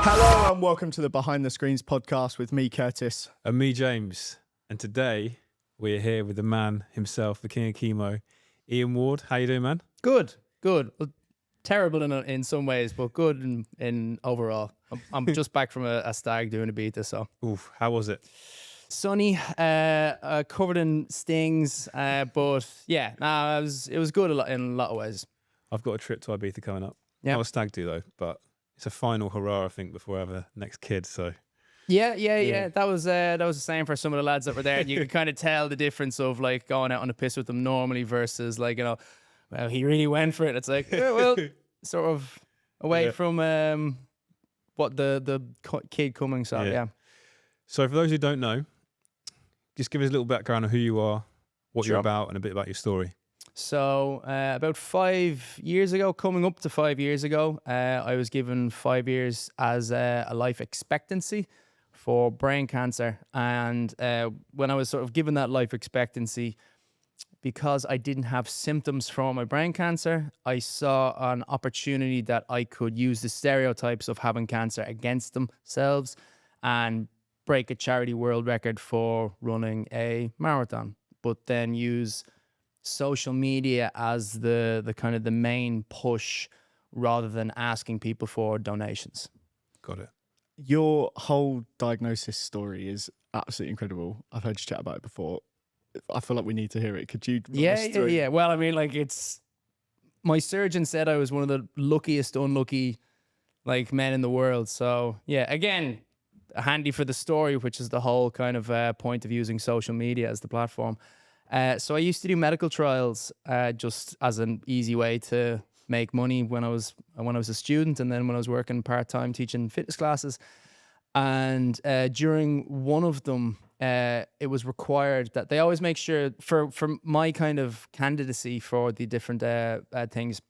Hello and welcome to the Behind the Screens podcast with me, Curtis. And me, James. And today we're here with the man himself, the King of Chemo, Iain Ward. How you doing, man? Good. Well, terrible in some ways, but good in overall. I'm just back from a stag doing Ibiza, so. Oof, how was it? Sunny, covered in stings, but yeah, it was good in a lot of ways. I've got a trip to Ibiza coming up. Yeah. Not a stag do though, but it's a final hurrah, I think, before I have a next kid. So Yeah. That was the same for some of the lads that were there. And you could kind of tell the difference of like going out on the piss with them normally versus like, well, he really went for it. It's like, well, sort of away from what the kid coming. So yeah. So for those who don't know, just give us a little background on who you are, what Sure. you're about, and a bit about your story. So about 5 years ago, coming up to 5 years ago, I was given 5 years as a life expectancy for brain cancer. And when I was sort of given that life expectancy, because I didn't have symptoms from my brain cancer, I saw an opportunity that I could use the stereotypes of having cancer against themselves and break a charity world record for running a marathon, but then use social media as the kind of the main push rather than asking people for donations. Got it. Your whole diagnosis story is absolutely incredible. I've heard you chat about it before. I feel like we need to hear it. Could you run us through? Yeah. Well, I mean, like my surgeon said I was one of the luckiest unlucky like men in the world. So yeah, again, handy for the story, which is the whole kind of point of using social media as the platform. So I used to do medical trials just as an easy way to make money when I was a student, and then when I was working part-time teaching fitness classes. And during one of them, it was required that they always make sure for my kind of candidacy for the different things,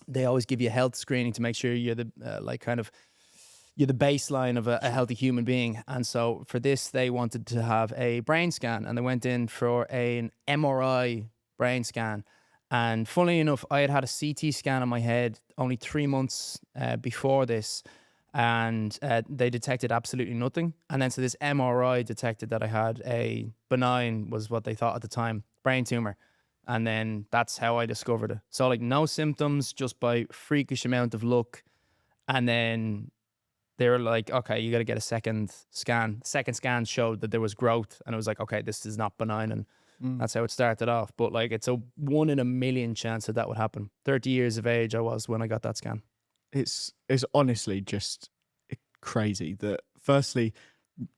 they always give you a health screening to make sure you're the you're the baseline of a healthy human being. And so for this, they wanted to have a brain scan, and they went in for an MRI brain scan. And funnily enough, I had a CT scan on my head only 3 months before this, and they detected absolutely nothing. And then so this MRI detected that I had a benign, was what they thought at the time, brain tumor. And then that's how I discovered it. So like no symptoms, just by freakish amount of luck. And then they were like, okay, you got to get a second scan. Second scan showed that there was growth, and it was like, okay, this is not benign, and that's how it started off. But like, it's a 1 in a million chance that would happen. 30 years of age I was when I got that scan. It's honestly just crazy that, firstly,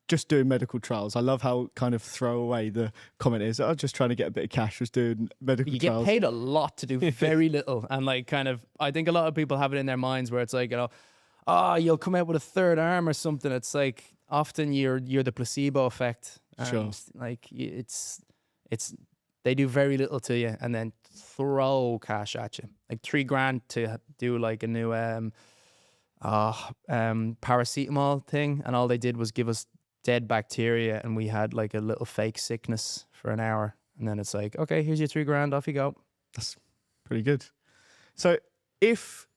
just doing medical trials. I love how kind of throwaway the comment is. I was just trying to get a bit of cash, was doing medical trials. You get paid a lot to do very little. And like, kind of, I think a lot of people have it in their minds where it's like, you'll come out with a third arm or something. It's like often you're the placebo effect. And Sure. like it's they do very little to you and then throw cash at you. Like $3,000 to do like a new paracetamol thing, and all they did was give us dead bacteria, and we had like a little fake sickness for an hour. And then it's like, okay, here's your $3,000, off you go. That's pretty good. So if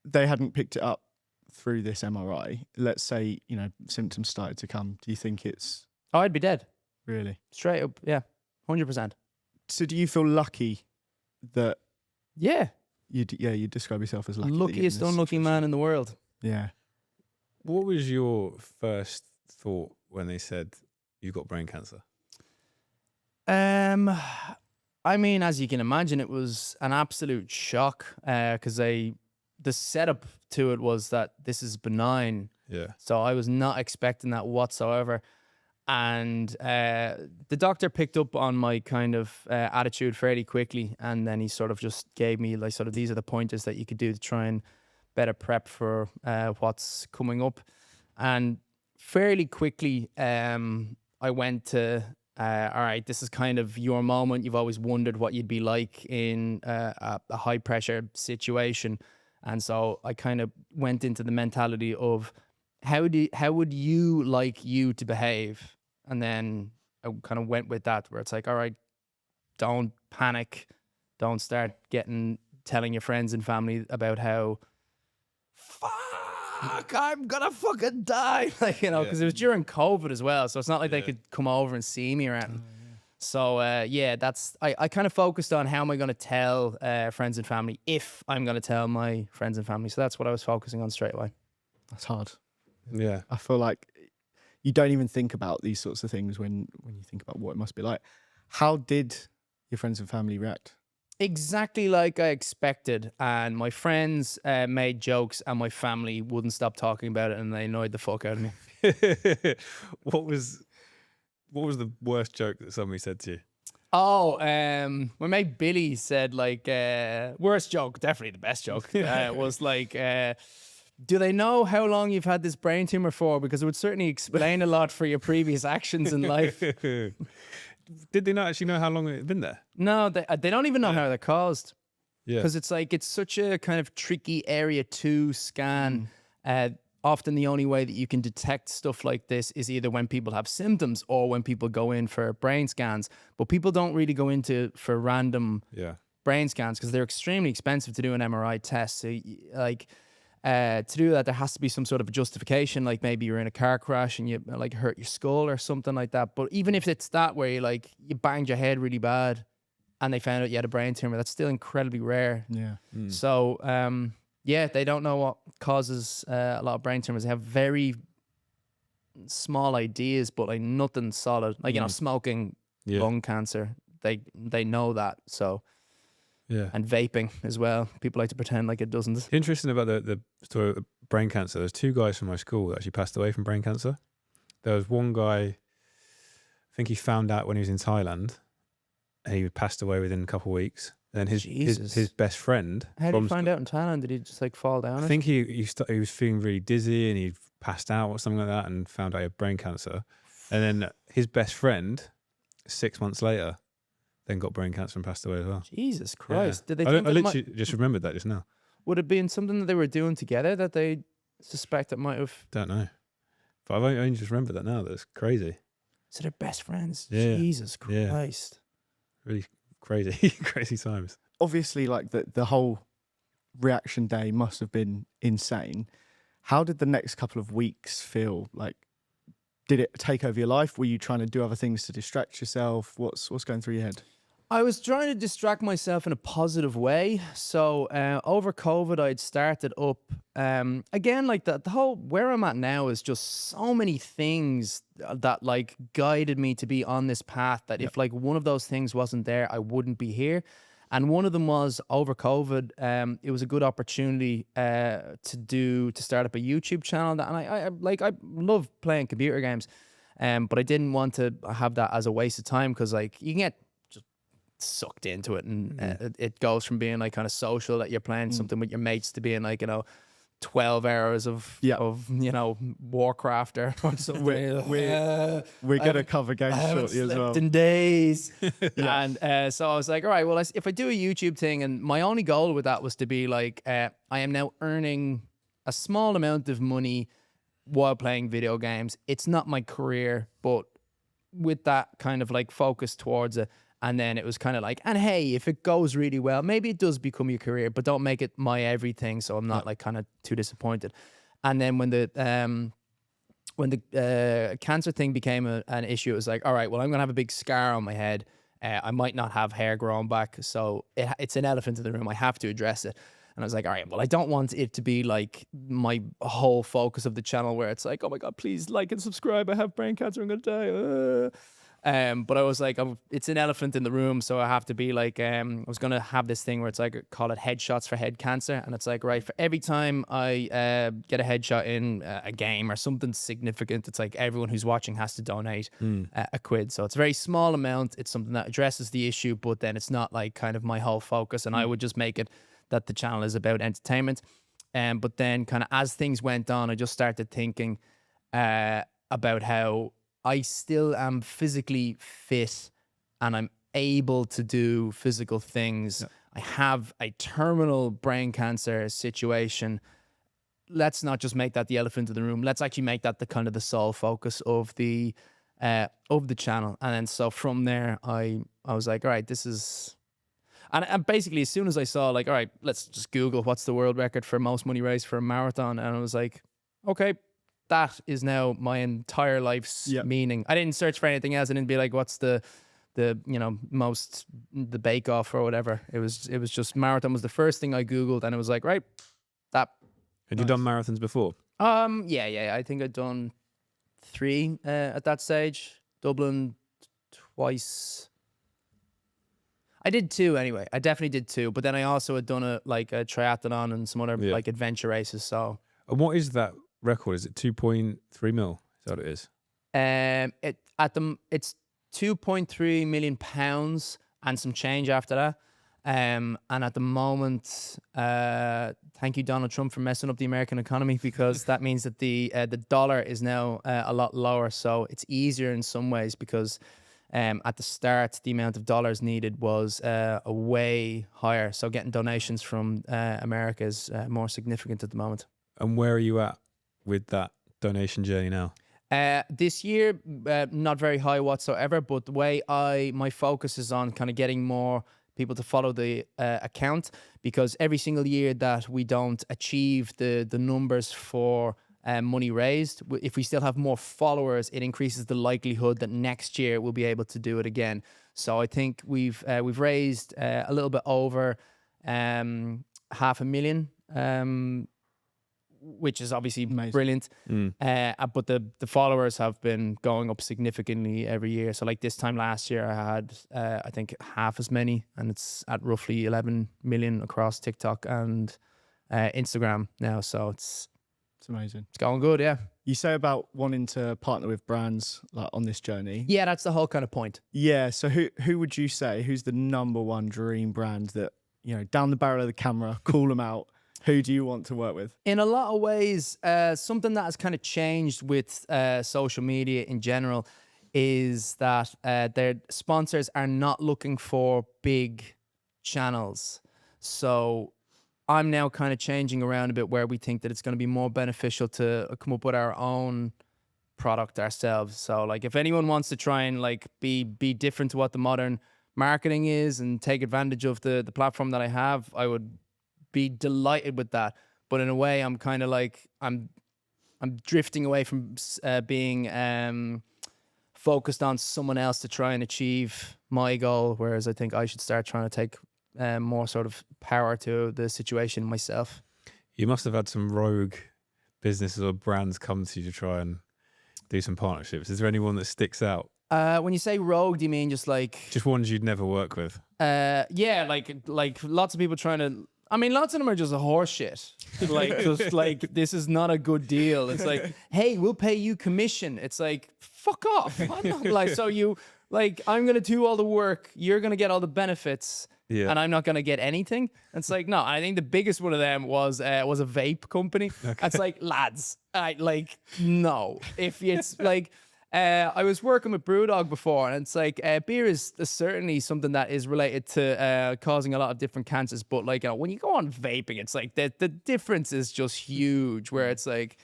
they hadn't picked it up through this MRI, let's say, symptoms started to come, do you think it's Oh, I'd be dead. really? Straight up, yeah. 100%. So do you feel lucky that Yeah. you describe yourself as lucky? that you're in Luckiest this unlucky situation? man in the world. Yeah. What was your first thought when they said you got brain cancer? I mean, as you can imagine, it was an absolute shock because the setup to it was that this is benign. Yeah. So I was not expecting that whatsoever. And the doctor picked up on my kind of attitude fairly quickly. And then he sort of just gave me like sort of these are the pointers that you could do to try and better prep for what's coming up. And fairly quickly, I went to, all right, this is kind of your moment. You've always wondered what you'd be like in a high pressure situation. And so I kind of went into the mentality of how would you like you to behave? And then I kind of went with that, where it's like, all right, don't panic. Don't start telling your friends and family about how fuck, I'm gonna fucking die. Like, you know, because it was during COVID as well. So it's not like they could come over and see me or anything. So that's I kind of focused on how am I going to tell friends and family if I'm going to tell my friends and family. So that's what I was focusing on straight away. That's hard. Yeah. I feel like you don't even think about these sorts of things when you think about what it must be like. How did your friends and family react? Exactly like I expected. And my friends made jokes and my family wouldn't stop talking about it and they annoyed the fuck out of me. What was the worst joke that somebody said to you? Oh, my mate Billy said like, worst joke, definitely the best joke, was like, do they know how long you've had this brain tumor for? Because it would certainly explain a lot for your previous actions in life. Did they not actually know how long it had been there? No, they don't even know how they're caused. Yeah. Because it's like, it's such a kind of tricky area to scan. Often the only way that you can detect stuff like this is either when people have symptoms or when people go in for brain scans. But people don't really go into for random brain scans because they're extremely expensive to do an MRI test. So like to do that, there has to be some sort of a justification, like maybe you're in a car crash and you like hurt your skull or something like that. But even if it's that where you banged your head really bad and they found out you had a brain tumor, that's still incredibly rare. Yeah. So yeah, they don't know what causes a lot of brain tumors. They have very small ideas, but like nothing solid. Like, you know, smoking, lung cancer. They know that. So, and vaping as well. People like to pretend like it doesn't. Interesting about the story of brain cancer. There's 2 guys from my school that actually passed away from brain cancer. There was one guy, I think he found out when he was in Thailand, and he passed away within a couple of weeks. Then his best friend. How did he find out in Thailand? Did he just like fall down? I think he was feeling really dizzy and he passed out or something like that and found out he had brain cancer. And then his best friend, 6 months later, then got brain cancer and passed away as well. Jesus Christ! Yeah. Did they? I literally just remembered that just now. Would it be something that they were doing together that they suspect it might have? Don't know, but I've only just remembered that now. That's crazy. So they're best friends. Yeah. Jesus Christ! Really crazy, crazy times. Obviously, like the whole reaction day must have been insane. How did the next couple of weeks feel? Like, did it take over your life? Were you trying to do other things to distract yourself? What's going through your head? I was trying to distract myself in a positive way. So over COVID, I'd started up again, like the whole where I'm at now is just so many things that like guided me to be on this path that if like one of those things wasn't there, I wouldn't be here. And one of them was over COVID. It was a good opportunity to start up a YouTube channel. And I love playing computer games, but I didn't want to have that as a waste of time because like you can get sucked into it and it goes from being like kind of social that you're playing something with your mates to being like, you know, 12 hours of you know, Warcraft or something. We're gonna cover games shortly as well. In days. And so I was like, all right, well, if I do a YouTube thing, and my only goal with that was to be like, I am now earning a small amount of money while playing video games. It's not my career, but with that kind of like focus towards it. And then it was kind of like, and hey, if it goes really well, maybe it does become your career, but don't make it my everything. So I'm not like kind of too disappointed. And then when the cancer thing became an issue, it was like, all right, well, I'm going to have a big scar on my head. I might not have hair growing back. So it's an elephant in the room. I have to address it. And I was like, all right, well, I don't want it to be like my whole focus of the channel where it's like, oh my God, please like and subscribe. I have brain cancer. I'm going to die. But I was like, it's an elephant in the room, so I have to be like, I was gonna have this thing where it's like, call it headshots for head cancer, and it's like, right, for every time I get a headshot in a game or something significant, it's like everyone who's watching has to donate a quid. So it's a very small amount. It's something that addresses the issue, but then it's not like kind of my whole focus. And I would just make it that the channel is about entertainment. But then kind of as things went on, I just started thinking about how I still am physically fit and I'm able to do physical things. I have a terminal brain cancer situation. Let's not just make that the elephant in the room. Let's actually make that the kind of the sole focus of the channel. And then so from there, I was like, all right, this is... And basically, as soon as I saw, like, all right, let's just Google what's the world record for most money raised for a marathon. And I was like, okay, that is now my entire life's meaning. I didn't search for anything else. I didn't be like, what's the Bake Off or whatever. It was just marathon was the first thing I Googled, and it was like, right, that. Had you done marathons before? Yeah. I think I'd done 3 at that stage. Dublin twice. I did 2 anyway. I definitely did 2, but then I also had done a triathlon and some other like adventure races. So. And what is that record? Is it 2.3 mil? Is that what it is? It's 2.3 million pounds and some change after that. And at the moment, thank you, Donald Trump, for messing up the American economy, because that means that the dollar is now a lot lower. So it's easier in some ways, because at the start, the amount of dollars needed was way higher. So getting donations from America is more significant at the moment. And where are you at with that donation journey now? This year, not very high whatsoever, but the way my focus is on kind of getting more people to follow the account, because every single year that we don't achieve the numbers for money raised, if we still have more followers, it increases the likelihood that next year we'll be able to do it again. So I think we've raised a little bit over $500,000. Which is obviously brilliant. But the followers have been going up significantly every year. So like this time last year, I had, I think, half as many, and it's at roughly 11 million across TikTok and Instagram now. So it's amazing. It's going good, yeah. You say about wanting to partner with brands like on this journey. Yeah, that's the whole kind of point. Yeah. So who would you say, who's the #1 dream brand that, down the barrel of the camera, call them out? Who do you want to work with? In a lot of ways, something that has kind of changed with social media in general is that their sponsors are not looking for big channels. So I'm now kind of changing around a bit, where we think that it's going to be more beneficial to come up with our own product ourselves. So like if anyone wants to try and like be different to what the modern marketing is and take advantage of the platform that I have, I would be delighted with that. But in a way, I'm kind of like I'm drifting away from being focused on someone else to try and achieve my goal, whereas I think I should start trying to take more sort of power to the situation myself. You must have had some rogue businesses or brands come to you to try and do some partnerships. Is there anyone that sticks out? When you say rogue, do you mean just ones you'd never work with? Yeah, like lots of people trying to. I mean, lots of them are just a horse shit. This is not a good deal. It's like, hey, we'll pay you commission. It's like, fuck off. I'm not I'm going to do all the work. You're going to get all the benefits. Yeah. And I'm not going to get anything. It's like, no, I think the biggest one of them was a vape company. Okay. It's like, lads, no. If it's like, I was working with Brewdog before, and it's like beer is certainly something that is related to causing a lot of different cancers. But when you go on vaping, it's like the difference is just huge. Where it's like,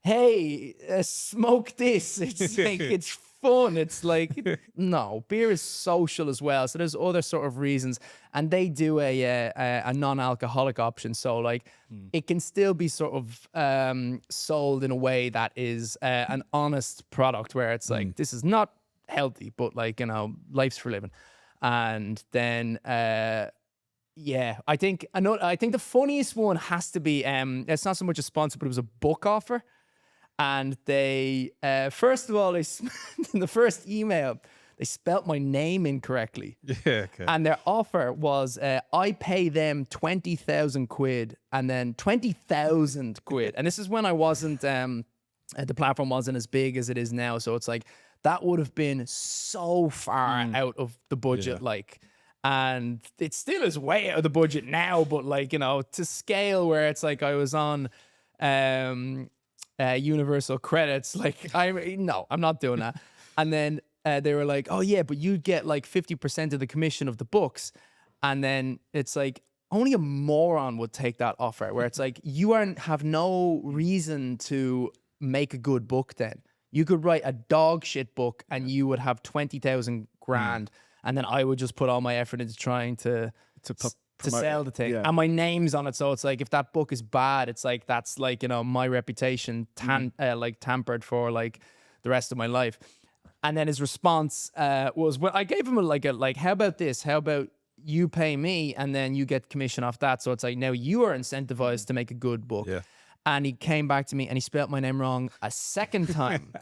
hey, smoke this. It's like it's fun. It's like no, beer is social as well. So there's other sort of reasons, and they do a non-alcoholic option. So it can still be sort of sold in a way that is an honest product, where it's like this is not healthy, but life's for living. And then I think the funniest one has to be it's not so much a sponsor, but it was a book offer. And they, first of all, in the first email, they spelt my name incorrectly. Yeah, okay. And their offer was, I pay them 20,000 quid and then 20,000 quid. And this is when I wasn't, the platform wasn't as big as it is now. So it's like, that would have been so far out of the budget, and it still is way out of the budget now, but to scale where it's like I was on, universal credits, I'm not doing that. And then they were like, oh yeah, but you get 50% of the commission of the books. And then it's like, only a moron would take that offer, where it's like, you have no reason to make a good book. Then you could write a dog shit book and you would have 20,000 grand. And then I would just put all my effort into trying to to sell the thing. Yeah. And my name's on it. So it's like, if that book is bad, it's like, that's like, you know, my reputation like tampered for like the rest of my life. And then his response was, well, I gave him like, how about this? How about you pay me and then you get commission off that? So it's like, now you are incentivized to make a good book. Yeah. And he came back to me and he spelled my name wrong a second time.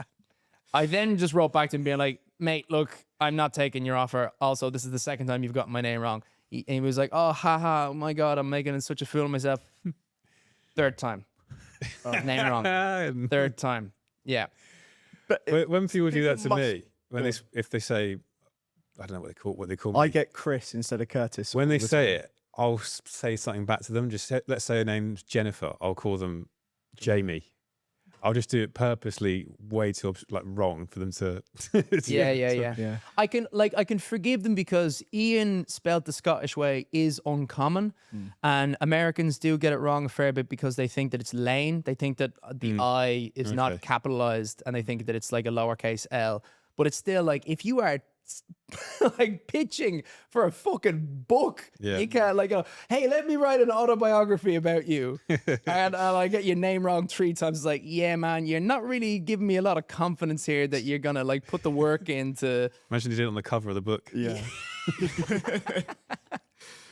I then just wrote back to him being like, mate, look, I'm not taking your offer. Also, this is the second time you've gotten my name wrong. He was like, oh, haha, oh my God, I'm making such a fool of myself. Third time. Name wrong. Third time. Yeah. But When people do that to must- me, when if they say, I don't know what they call me. I get Chris instead of Curtis. When all they the say time. it, I'll say something back to them. Just say, let's say her name's Jennifer. I'll call them Jamie. I'll just do it purposely way too like wrong for them to. Yeah. I can forgive them because Ian spelled the Scottish way is uncommon, and Americans do get it wrong a fair bit because they think that it's Lane. They think that the I is not capitalized, and they think that it's like a lowercase L. But it's still like, if you are like pitching for a fucking book, you can't like go, hey, let me write an autobiography about you, and I get your name wrong 3 times. It's like, yeah, man, you're not really giving me a lot of confidence here that you're gonna like put the work into. Imagine you did it on the cover of the book. Yeah.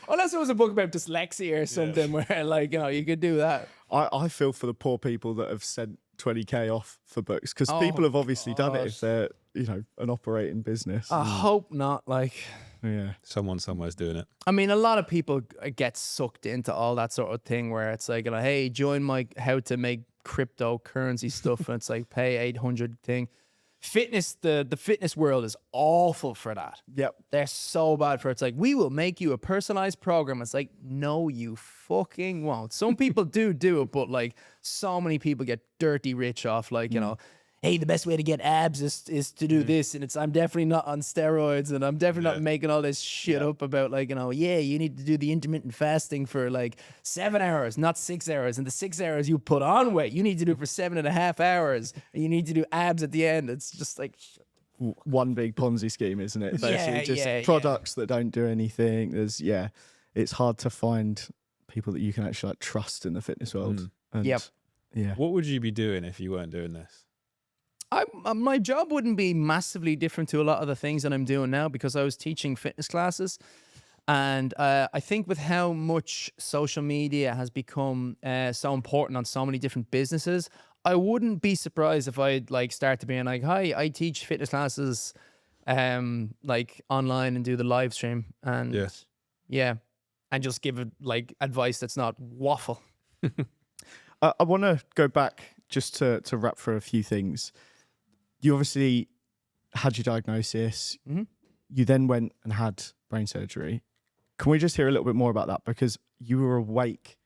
Unless it was a book about dyslexia or something, where like, you know, you could do that. I feel for the poor people that have sent 20k off for books, because people have obviously done it if they're, you know, an operating business. I hope not. Like, Yeah. Someone somewhere's doing it. I mean, a lot of people get sucked into all that sort of thing where it's like, you know, hey, join my how to make cryptocurrency stuff, and it's like pay 800 thing. Fitness, the fitness world is awful for that. Yep. They're so bad for it. It's like, we will make you a personalized program. It's like, no, you fucking won't. Some people do it, but like so many people get dirty rich off like, you know, hey, the best way to get abs is to do this. And I'm definitely not on steroids, and I'm definitely not making all this shit up about like, you know, you need to do the intermittent fasting for like 7 hours, not 6 hours. And the 6 hours you put on weight, you need to do it for 7.5 hours. And you need to do abs at the end. It's just like one big Ponzi scheme, isn't it? Basically, just products that don't do anything. It's hard to find people that you can actually like trust in the fitness world. And, Yep. Yeah. What would you be doing if you weren't doing this? My job wouldn't be massively different to a lot of the things that I'm doing now, because I was teaching fitness classes. And I think with how much social media has become so important on so many different businesses, I wouldn't be surprised if I'd like start to being like, hi, I teach fitness classes like online and do the live stream. And and just give it like advice that's not waffle. I want to go back just to wrap through a few things. You obviously had your diagnosis. You then went and had brain surgery. Can we just hear a little bit more about that? Because you were awake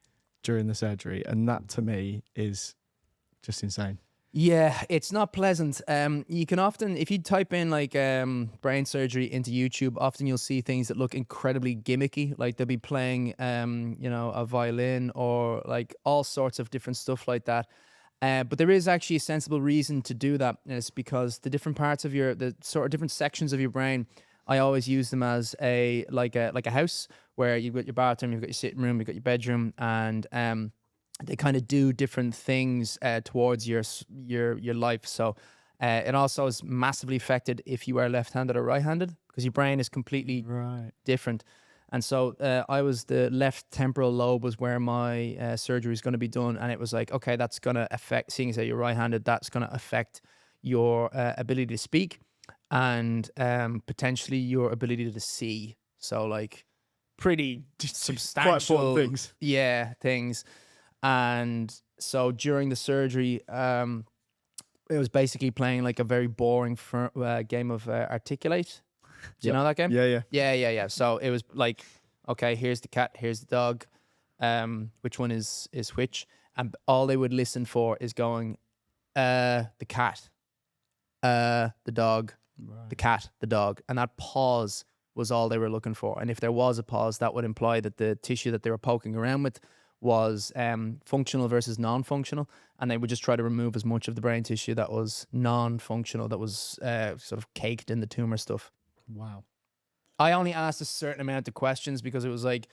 during the surgery, and that to me is just insane. Yeah, it's not pleasant. You can often, if you type in like brain surgery into YouTube, often you'll see things that look incredibly gimmicky. Like they'll be playing, you know, a violin or like all sorts of different stuff like that. But there is actually a sensible reason to do that. And it's because the different parts of the sort of different sections of your brain, I always use them as a house where you've got your bathroom, you've got your sitting room, you've got your bedroom, and they kind of do different things towards your life. So it also is massively affected if you are left-handed or right-handed, because your brain is completely different. And so I was the left temporal lobe was where my surgery is going to be done. And it was like, okay, that's going to affect, seeing as that you're right-handed, that's going to affect your ability to speak and potentially your ability to see. So like pretty substantial Quite important things. Yeah, things. And so during the surgery, it was basically playing like a very boring game of Articulate. Do you know that game? Yeah. So it was like, okay, here's the cat, here's the dog. Which one is which? And all they would listen for is going, the cat, the dog, the cat, the dog. And that pause was all they were looking for. And if there was a pause, that would imply that the tissue that they were poking around with was functional versus non-functional, and they would just try to remove as much of the brain tissue that was non-functional, that was sort of caked in the tumor stuff. Wow. I only asked a certain amount of questions because it was like,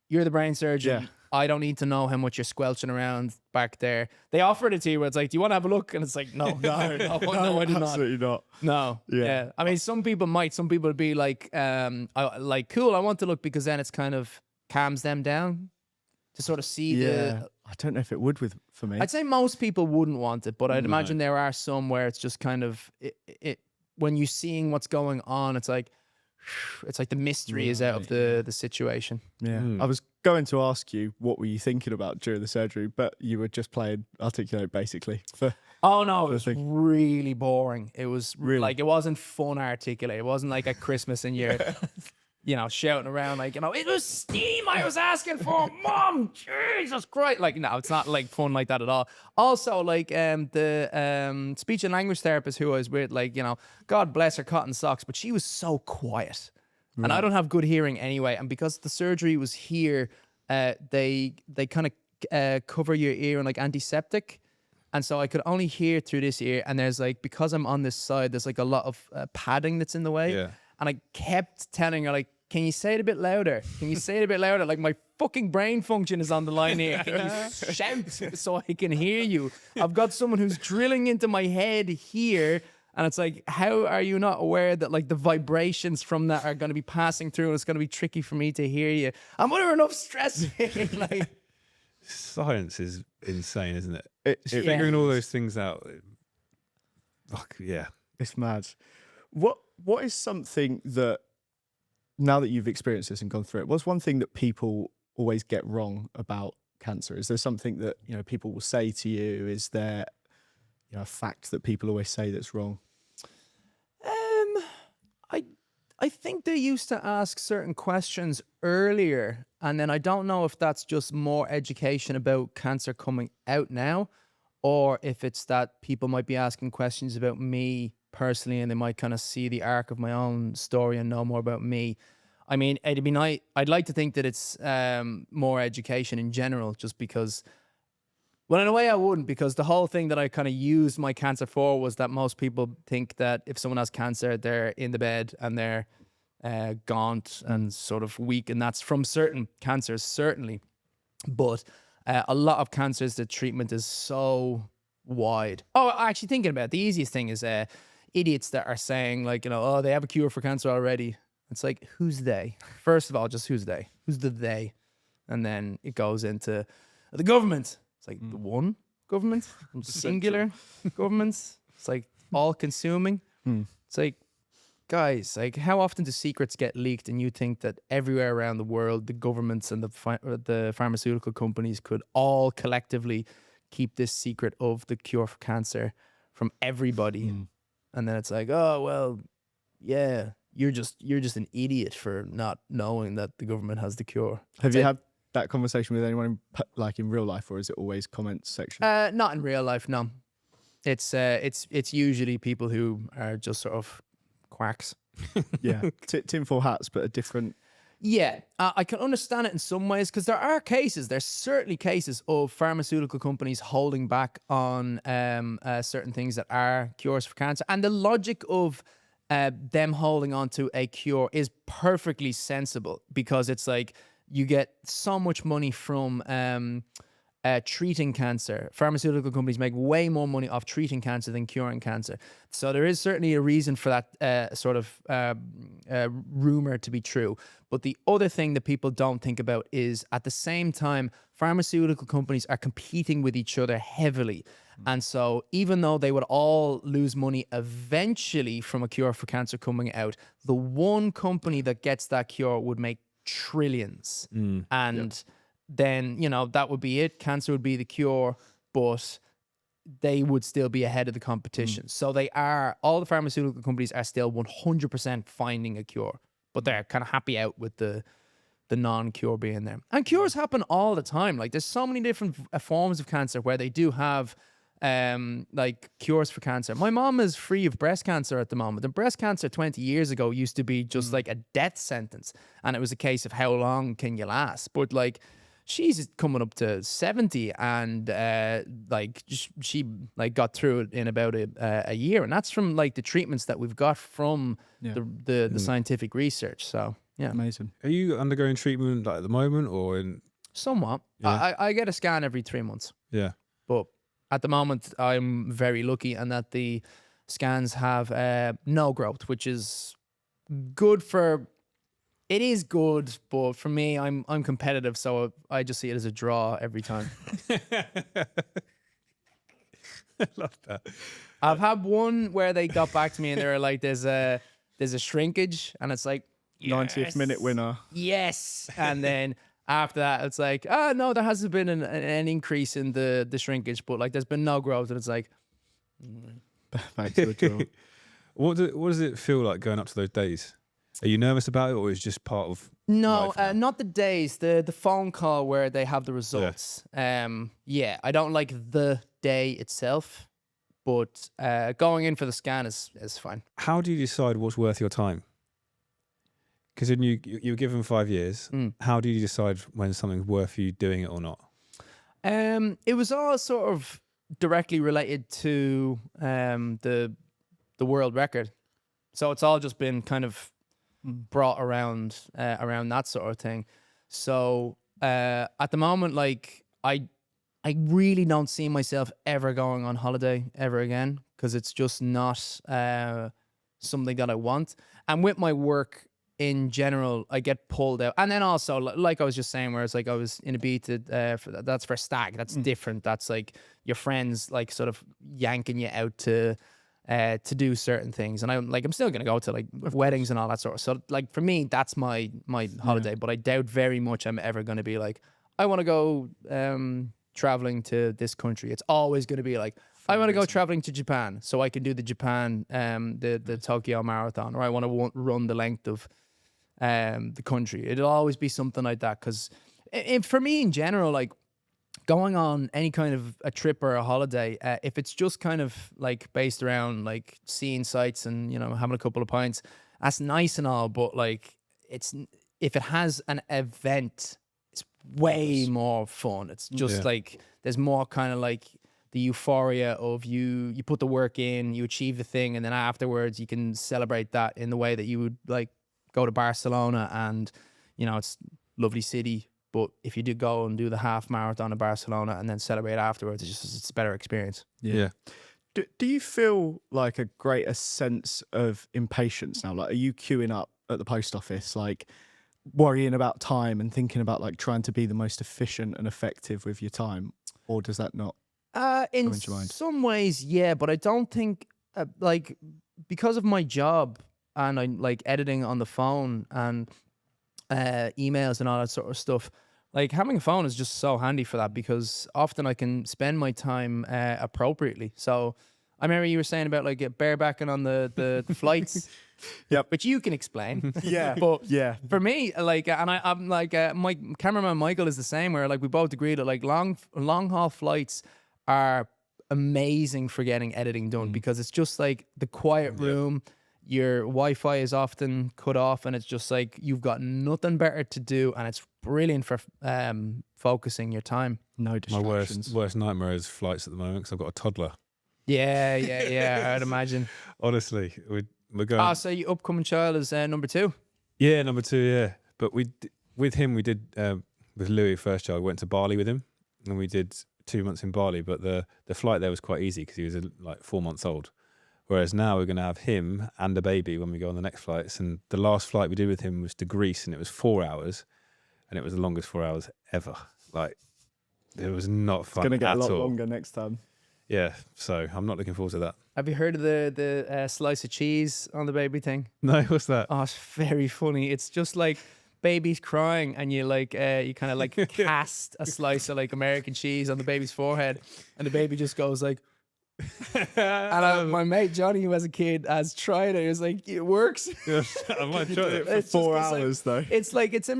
you're the brain surgeon. Yeah. I don't need to know how much you're squelching around back there. They offered it to you where it's like, do you want to have a look? And it's like, no, no, I did not. Absolutely not. No. Yeah. I mean, some people might. Some people would be like, cool, I want to look, because then it's kind of calms them down to sort of see the. I don't know if it would for me. I'd say most people wouldn't want it, but I'd No. imagine there are some where it's just kind of it when you're seeing what's going on, it's like the mystery is out of the situation. Yeah. I was going to ask you what were you thinking about during the surgery, but you were just playing Articulate basically. Oh no, it was really boring. It was Really? like, it wasn't fun Articulate. It wasn't like at Christmas and you're shouting around like, it was steam I was asking for, Mom, Jesus Christ. Like, no, it's not like fun like that at all. Also, like the speech and language therapist who I was with, like, God bless her cotton socks, but she was so quiet. And I don't have good hearing anyway. And because the surgery was here, they kind of cover your ear in like antiseptic. And so I could only hear through this ear. And there's like, because I'm on this side, there's like a lot of padding that's in the way. Yeah. And I kept telling her, like, can you say it a bit louder? Can you say it a bit louder? Like, my fucking brain function is on the line here. Can you shout so I can hear you? I've got someone who's drilling into my head here. And it's like, how are you not aware that like the vibrations from that are going to be passing through and it's going to be tricky for me to hear you? I'm under enough stress here. Like, Science is insane, isn't it? It's Figuring all those things out. Fuck, yeah. It's mad. What is something that, now that you've experienced this and gone through it, what's one thing that people always get wrong about cancer? Is there something that people will say to you? Is there a fact that people always say that's wrong? I think they used to ask certain questions earlier, and then I don't know if that's just more education about cancer coming out now, or if it's that people might be asking questions about me personally, and they might kind of see the arc of my own story and know more about me. I mean, it'd be nice. I'd like to think that it's more education in general, just because. Well, in a way I wouldn't, because the whole thing that I kind of used my cancer for was that most people think that if someone has cancer, they're in the bed and they're gaunt and sort of weak. And that's from certain cancers, certainly. But a lot of cancers, the treatment is so wide. Oh, actually thinking about it, the easiest thing is idiots that are saying like, oh, they have a cure for cancer already. It's like, who's they? First of all, just who's they? Who's the they? And then it goes into the government. It's like the one government, singular governments. It's like all consuming. It's like, guys, like how often do secrets get leaked and you think that everywhere around the world, the governments and the pharmaceutical companies could all collectively keep this secret of the cure for cancer from everybody? And then it's like, oh, well, yeah, you're just an idiot for not knowing that the government has the cure. Have you had that conversation with anyone like in real life, or is it always comments section? Not in real life, no. It's usually people who are just sort of quacks. Yeah, tinfoil hats, but a different. Yeah, I can understand it in some ways, because there's certainly cases of pharmaceutical companies holding back on certain things that are cures for cancer, and the logic of them holding on to a cure is perfectly sensible, because it's like, you get so much money from treating cancer. Pharmaceutical companies make way more money off treating cancer than curing cancer. So there is certainly a reason for that sort of rumor to be true. But the other thing that people don't think about is, at the same time, pharmaceutical companies are competing with each other heavily. And so even though they would all lose money eventually from a cure for cancer coming out, the one company that gets that cure would make trillions. And then, that would be it. Cancer would be the cure, but they would still be ahead of the competition. So all the pharmaceutical companies are still 100% finding a cure, but they're kind of happy out with the non-cure being there. And cures happen all the time. Like, there's so many different forms of cancer where they do have like cures for cancer. My mom is free of breast cancer at the moment, and breast cancer 20 years ago used to be just like a death sentence, and it was a case of how long can you last. But like, she's coming up to 70, and like she like got through it in about a year, and that's from like the treatments that we've got from the scientific research. So yeah, amazing. Are you undergoing treatment like at the moment, or in? Somewhat. Yeah. I get a scan every 3 months, Yeah. but at the moment I'm very lucky, and that the scans have no growth, which is good for. It is good, but for me, I'm competitive, so I just see it as a draw every time. I love that. I've had one where they got back to me and they were like, "There's a shrinkage," and it's like 90th minute winner. Yes, and then after that, it's like, "Oh no, there hasn't been an increase in the shrinkage, but like there's been no growth," and it's like, Back to the draw. What does it feel like going up to those days? Are you nervous about it, or is it just part of? no, life now? not the days, the phone call where they have the results. Yeah, I don't like the day itself, but going in for the scan is fine. How do you decide what's worth your time? Because you were given 5 years. How do you decide when something's worth you doing it or not? It was all sort of directly related to the world record, so it's all just been kind of brought around that sort of thing. So at the moment, like I really don't see myself ever going on holiday ever again, because it's just not something that I want. And with my work in general, I get pulled out. And then also, like I was just saying, where it's like I was in a beat that's for stag. That's different. That's like your friends like sort of yanking you out to do certain things, and I'm still gonna go to like weddings and all that sort of. So like for me, that's my holiday. But I doubt very much I'm ever gonna be like, I want to go traveling to this country. It's always gonna be like, I want to go traveling to Japan so I can do the Japan the Tokyo Marathon, or I want to run the length of the country. It'll always be something like that, because for me in general, like, going on any kind of a trip or a holiday, if it's just kind of like based around like seeing sights and, you know, having a couple of pints, that's nice and all, but like if it has an event, it's way more fun. It's just like there's more kind of like the euphoria of you put the work in, you achieve the thing, and then afterwards you can celebrate that in the way that you would like go to Barcelona, and you know, it's a lovely city. But if you do go and do the half marathon in Barcelona and then celebrate afterwards, it's a better experience. Yeah. Do you feel like a greater sense of impatience now? Like, are you queuing up at the post office, like worrying about time and thinking about like trying to be the most efficient and effective with your time? Or does that not in come into your mind? some ways, yeah, but I don't think like, because of my job and I'm like editing on the phone and emails and all that sort of stuff, like having a phone is just so handy for that, because often I can spend my time appropriately. So I remember you were saying about like barebacking on the flights. Yep. Which you can explain. Yeah. But yeah. for me, like, and I'm like, my cameraman Michael is the same, where like we both agree that like long haul flights are amazing for getting editing done, because it's just like the quiet room. Your Wi-Fi is often cut off, and it's just like you've got nothing better to do, and it's brilliant for focusing your time. No My distractions. worst nightmare is flights at the moment, because I've got a toddler. Yeah. I'd imagine. Honestly, we're going. Ah, so your upcoming child is number 2. Yeah, number 2. Yeah, but with him we did with Louis, first child, went to Bali with him, and we did 2 months in Bali. But the flight there was quite easy because he was like 4 months old. Whereas now we're going to have him and a baby when we go on the next flights. And the last flight we did with him was to Greece, and it was 4 hours, and it was the longest 4 hours ever. Like, it was not fun. It's going to get at a lot all. longer next time. Yeah, so I'm not looking forward to that. Have you heard of the slice of cheese on the baby thing? No, what's that? Oh, it's very funny. It's just like baby's crying, and you like you kind of like cast a slice of like American cheese on the baby's forehead, and the baby just goes like. And my mate Johnny, who has a kid, has tried it. He was like, it works. I might try it. For 4 hours though. It's like it's the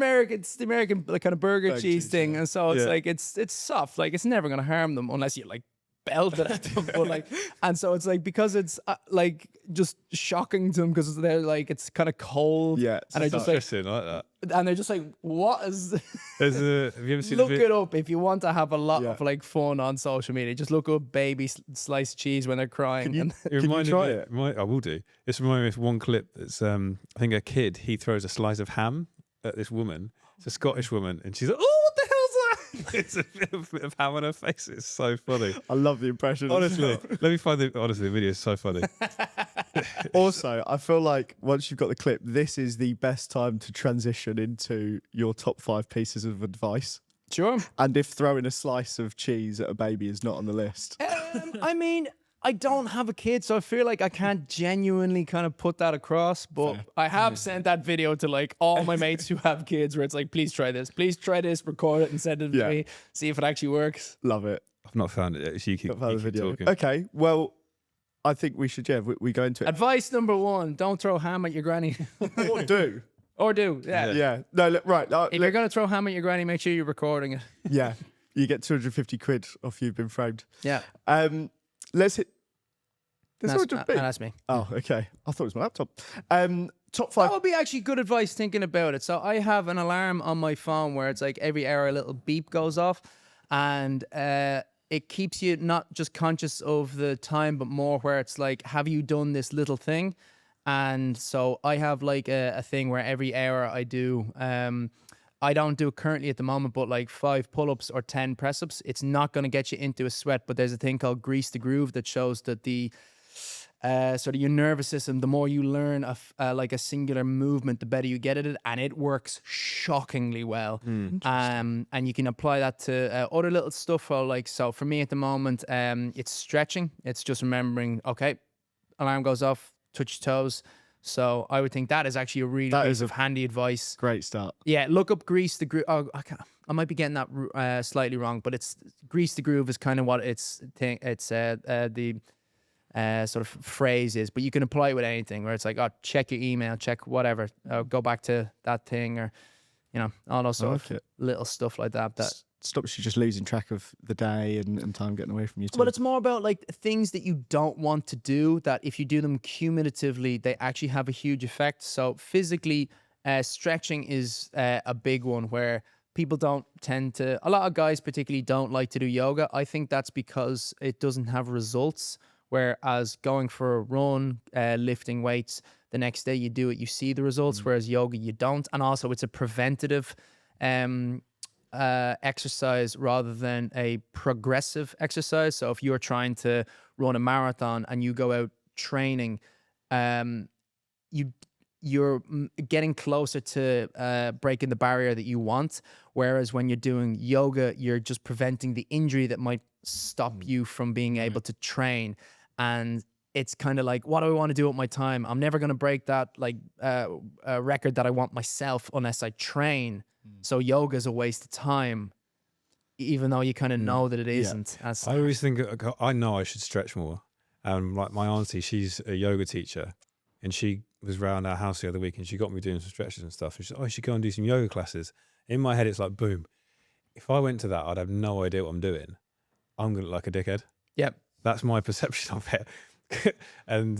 American like kind of burger cheese thing, yeah. and so it's Yeah. like it's soft. Like, it's never gonna harm them unless you like belt it at them. But like, and so it's like, because it's like just shocking to them, because they're like, it's kind of cold. Yeah, and I just like Interesting, I like that. and they're just like, what is Have you ever seen look the it up if you want to have a lot Yeah. of like fun on social media. Just look up baby sliced cheese when they're crying. you- and It Can you reminded try me- it? I will do. It's reminded me of one clip that's I think a kid, he throws a slice of ham at this woman. It's a Scottish woman, and she's like, "Oh, what the hell's that?" It's a bit of ham on her face. It's so funny. I love the impression. Honestly, let me find the video is so funny. Also, I feel like once you've got the clip, this is the best time to transition into your top 5 pieces of advice. Sure. And if throwing a slice of cheese at a baby is not on the list, I mean, I don't have a kid, so I feel like I can't genuinely kind of put that across. But I have sent that video to like all my mates who have kids, where it's like, please try this, record it, and send it to Yeah. me, see if it actually works. love it. I've not found it yet. So you keep, Got to have you the keep video. talking. Okay, well, I think we should, we go into it. Advice number 1: don't throw ham at your granny, Or do. or do. Yeah. Yeah. No, look, right. If you're gonna throw ham at your granny, make sure you're recording it. Yeah. You get 250 quid off you've been framed. Yeah. Let's hit. There's That's, already been. that's me. Oh, okay. I thought it was my laptop. Top 5. That would be actually good advice thinking about it. So I have an alarm on my phone where it's like every hour a little beep goes off, and it keeps you not just conscious of the time, but more where it's like, have you done this little thing? And so I have like a thing where every hour I do, I don't do it currently at the moment, but like 5 pull-ups or 10 press-ups. It's not going to get you into a sweat, but there's a thing called Grease the Groove that shows that the sort of your nervous system, the more you learn like a singular movement, the better you get at it, and it works shockingly well. And you can apply that to other little stuff. Like, so for me at the moment, it's stretching. It's just remembering, okay, alarm goes off, touch your toes. So I would think that is actually a really That piece is a of handy advice. Great start. Yeah, look up Grease the Groove. Oh, I might be getting that slightly wrong, but it's Grease the Groove is kind of what it's the sort of phrase is, but you can apply it with anything where it's like, oh, check your email, check whatever, go back to that thing, or, you know, all those sort of little stuff like that. That stops you just losing track of the day and time getting away from you too. Well, it's more about like things that you don't want to do, that if you do them cumulatively, they actually have a huge effect. So physically, stretching is a big one where people don't tend to, a lot of guys particularly don't like to do yoga. I think that's because it doesn't have results. Whereas going for a run, lifting weights, the next day you do it, you see the results, whereas yoga, you don't. And also it's a preventative exercise rather than a progressive exercise. So if you're trying to run a marathon and you go out training, you're getting closer to breaking the barrier that you want. Whereas when you're doing yoga, you're just preventing the injury that might stop you from being able to train. And it's kind of like, what do I want to do with my time? I'm never going to break that like record that I want myself unless I train. So yoga is a waste of time, even though you kind of know that it isn't. I always think, I know I should stretch more. Like my auntie, she's a yoga teacher, and she was around our house the other week and she got me doing some stretches and stuff. And she said, oh, you should go and do some yoga classes. In my head, it's like, boom. If I went to that, I'd have no idea what I'm doing. I'm going to look like a dickhead. Yep. That's my perception of it. And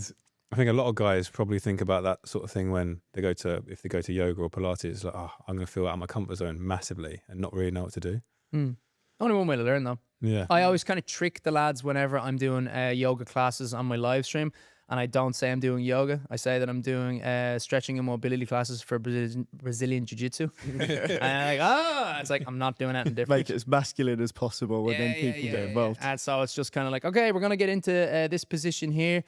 I think a lot of guys probably think about that sort of thing when they go to, if they go to yoga or Pilates, it's like, oh, I'm going to feel out of my comfort zone massively and not really know what to do. Only one way to learn though. Yeah. I always kind of trick the lads whenever I'm doing yoga classes on my live stream. And I don't say I'm doing yoga. I say that I'm doing stretching and mobility classes for Brazilian Jiu-Jitsu. And I'm like, it's like, I'm not doing anything different. Make it as masculine as possible and then people get involved. And so it's just kind of like, okay, we're going to get into this position here.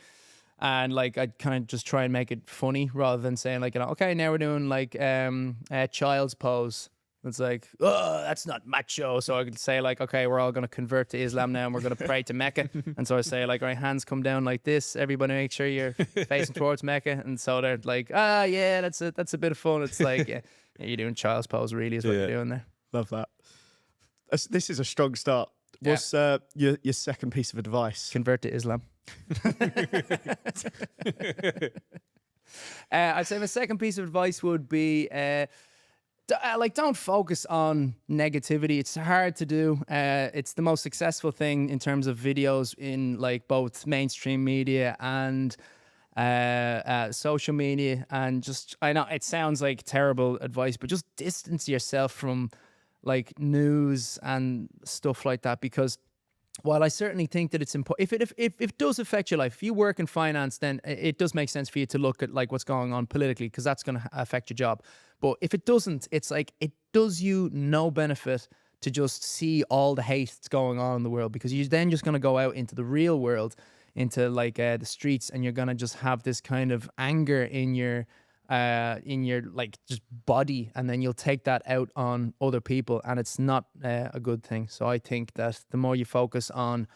And like, I kind of just try and make it funny rather than saying like, you know, okay, now we're doing like a child's pose. It's like, oh, that's not macho. So I could say like, okay, we're all going to convert to Islam now and we're going to pray to Mecca. And so I say like, all right, hands come down like this. Everybody make sure you're facing towards Mecca. And so they're like, yeah, that's a bit of fun. It's like, yeah, you're doing child's pose really is what you're doing there. Love that. This is a strong start. What's your second piece of advice? Convert to Islam. I'd say my second piece of advice would be like, don't focus on negativity. It's hard to do. It's the most successful thing in terms of videos in like both mainstream media and social media, and just, I know it sounds like terrible advice, but just distance yourself from like news and stuff like that, because while I certainly think that it's important, if it does affect your life, if you work in finance, then it does make sense for you to look at like what's going on politically, because that's going to affect your job. But if it doesn't, it's like it does you no benefit to just see all the hate that's going on in the world, because you're then just going to go out into the real world, into like the streets, and you're going to just have this kind of anger in your like just body, and then you'll take that out on other people, and it's not a good thing. So I think that the more you focus on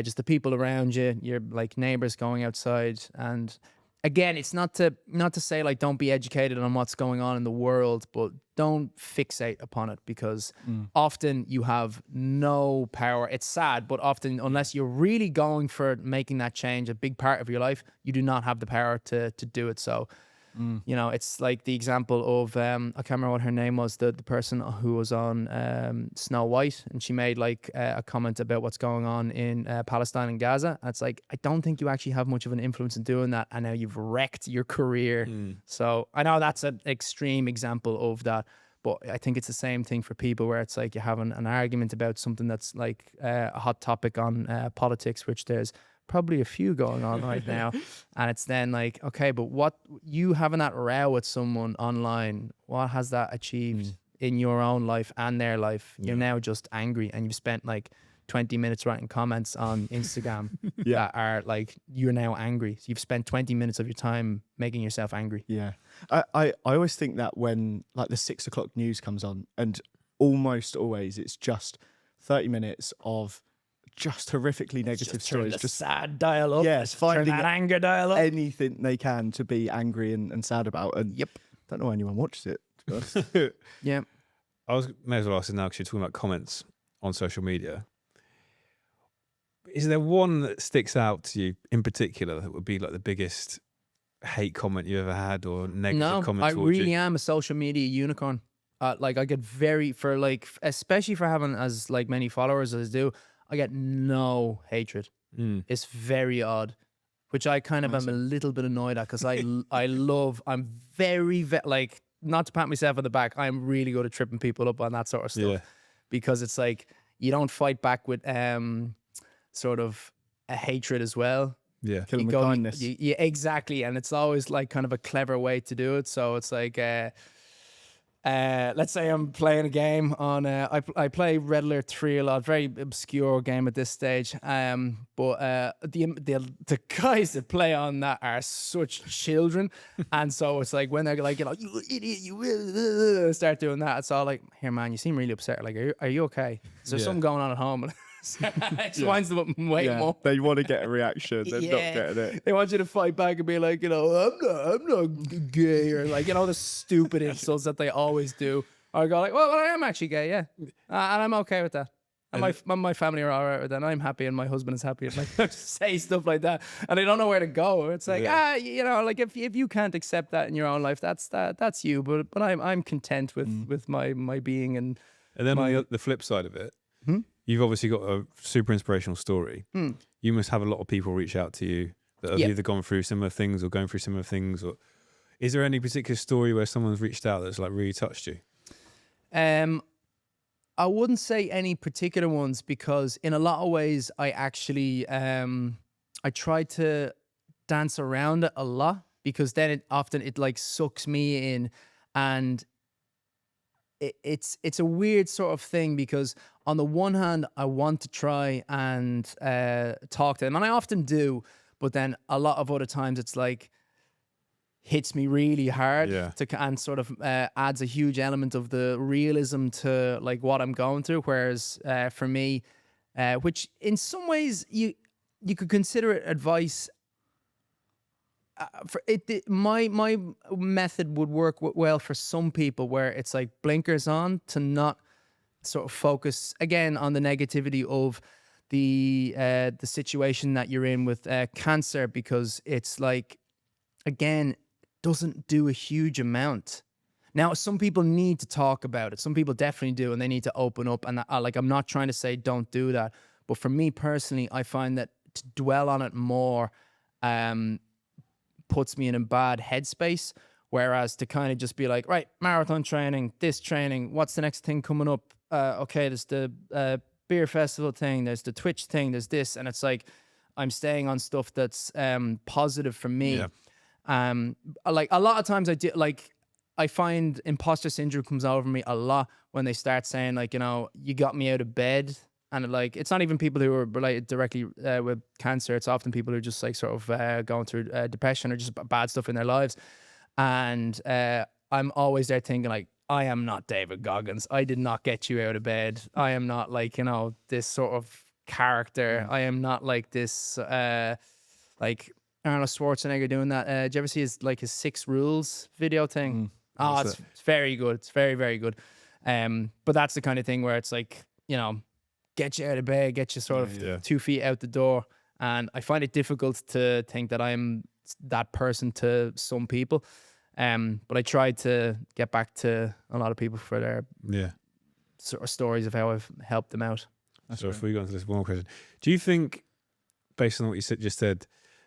just the people around you, your like neighbors going outside, and again, it's not to say like don't be educated on what's going on in the world, but don't fixate upon it, because often you have no power. It's sad, but often, unless you're really going for making that change a big part of your life, you do not have the power to do it. So you know, it's like the example of I can't remember what her name was, the person who was on Snow White, and she made like a comment about what's going on in Palestine and Gaza. And it's like, I don't think you actually have much of an influence in doing that, and now you've wrecked your career. So I know that's an extreme example of that, but I think it's the same thing for people, where it's like you have an argument about something that's like a hot topic on politics, which there's probably a few going on right now, and it's then like, okay, but what you having that row with someone online, what has that achieved in your own life and their life? You're now just angry, and you've spent like 20 minutes writing comments on Instagram that are like, you're now angry. So you've spent 20 minutes of your time making yourself angry. I always think that when like the 6 o'clock news comes on, and almost always it's just 30 minutes of just horrifically negative stories, just sad dial up. Yes, finding that anger dial up. anything they can to be angry and sad about. And don't know why anyone watches it, to be honest. I may as well ask it now, because you're talking about comments on social media. Is there one that sticks out to you in particular that would be like the biggest hate comment you ever had, or negative comment? I really am a social media unicorn. Like I get especially for having as like many followers as I do, I get no hatred. It's very odd, which I kind of am a little bit annoyed at, because I'm very, like, not to pat myself on the back, I'm really good at tripping people up on that sort of stuff, because it's like you don't fight back with sort of a hatred as well. Kill them with kindness. Yeah, exactly, and it's always like kind of a clever way to do it. So it's like let's say I'm playing a game on I play Red Alert 3 a lot, very obscure game at this stage, but the guys that play on that are such children, and so it's like when they're like, you know, you idiot, you will start doing that, it's all like, here man, you seem really upset, like, are you okay? Is there something going on at home? It just winds them up way more. They want to get a reaction. They're not getting it. They want you to fight back and be like, you know, I'm not gay, or like, you know, the stupid insults that they always do. Or I go like, well, I am actually gay, and I'm okay with that. And my family are all right with that. I'm happy, and my husband is happy. And like, just say stuff like that, and they don't know where to go. It's like, you know, like if you can't accept that in your own life, that's you. But I'm content with my being. And then on the flip side of it, you've obviously got a super inspirational story. You must have a lot of people reach out to you that have either gone through similar things or going through similar things. Or is there any particular story where someone's reached out that's like really touched you? I wouldn't say any particular ones, because in a lot of ways I actually I try to dance around it a lot, because then it often like sucks me in, and it's a weird sort of thing, because on the one hand I want to try and talk to them, and I often do, but then a lot of other times it's like hits me really hard and sort of adds a huge element of the realism to like what I'm going through. Whereas for me, which in some ways you could consider it advice. My method would work well for some people, where it's like blinkers on to not sort of focus again on the negativity of the situation that you're in with cancer, because it's like, again, doesn't do a huge amount. Now, some people need to talk about it. Some people definitely do, and they need to open up. And like, I'm not trying to say don't do that, but for me personally, I find that to dwell on it more puts me in a bad headspace. Whereas to kind of just be like, right, marathon training, this training, what's the next thing coming up? Okay, there's the beer festival thing, there's the Twitch thing, there's this. And it's like, I'm staying on stuff that's positive for me. Yeah. Like a lot of times I find imposter syndrome comes over me a lot when they start saying like, you know, you got me out of bed. And like, it's not even people who are related directly with cancer. It's often people who are just like sort of going through depression or just bad stuff in their lives. And I'm always there thinking like, I am not David Goggins. I did not get you out of bed. I am not like, you know, this sort of character. I am not like this, like Arnold Schwarzenegger doing that. Did you ever see his 6 rules video thing? Oh, it's very good. It's very, very good. But that's the kind of thing where it's like, you know, get you out of bed, get you sort of 2 feet out the door. And I find it difficult to think that I'm that person to some people. But I tried to get back to a lot of people for their sort of stories of how I've helped them out. So if we go into this one more question, do you think, based on what you just said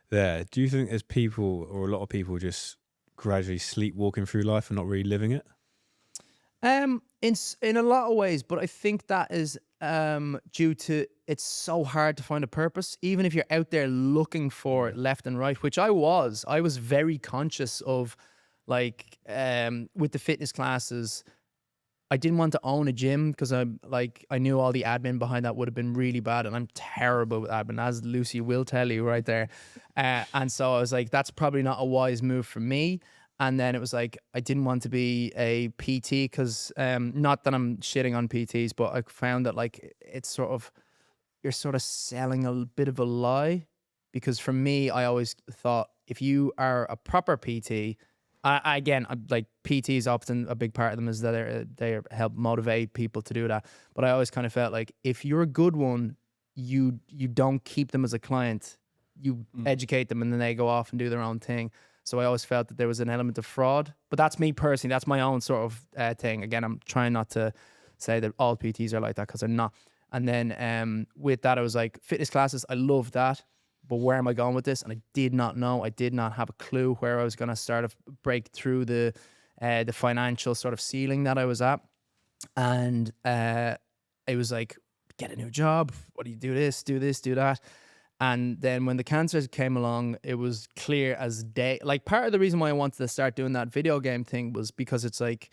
there, do you think there's people or a lot of people just gradually sleepwalking through life and not really living it? In a lot of ways, but I think that is due to it's so hard to find a purpose, even if you're out there looking for it left and right, which I was very conscious of, like with the fitness classes. I didn't want to own a gym because I knew all the admin behind that would have been really bad, and I'm terrible with admin, as Lucy will tell you right there. And so I was like, that's probably not a wise move for me. And then it was like, I didn't want to be a PT because, not that I'm shitting on PTs, but I found that like it's sort of, you're sort of selling a bit of a lie. Because for me, I always thought if you are a proper PT, like PT is often a big part of them is that they help motivate people to do that. But I always kind of felt like if you're a good one, you don't keep them as a client. You educate them and then they go off and do their own thing. So I always felt that there was an element of fraud. But that's me personally. That's my own sort of thing. Again, I'm trying not to say that all PTs are like that because they're not. And then with that, I was like, fitness classes, I love that. But where am I going with this? And I did not know. I did not have a clue where I was going to start to break through the financial sort of ceiling that I was at. And it was like, get a new job. What do you do? This, do that. And then when the cancer came along, it was clear as day. Like part of the reason why I wanted to start doing that video game thing was because it's like,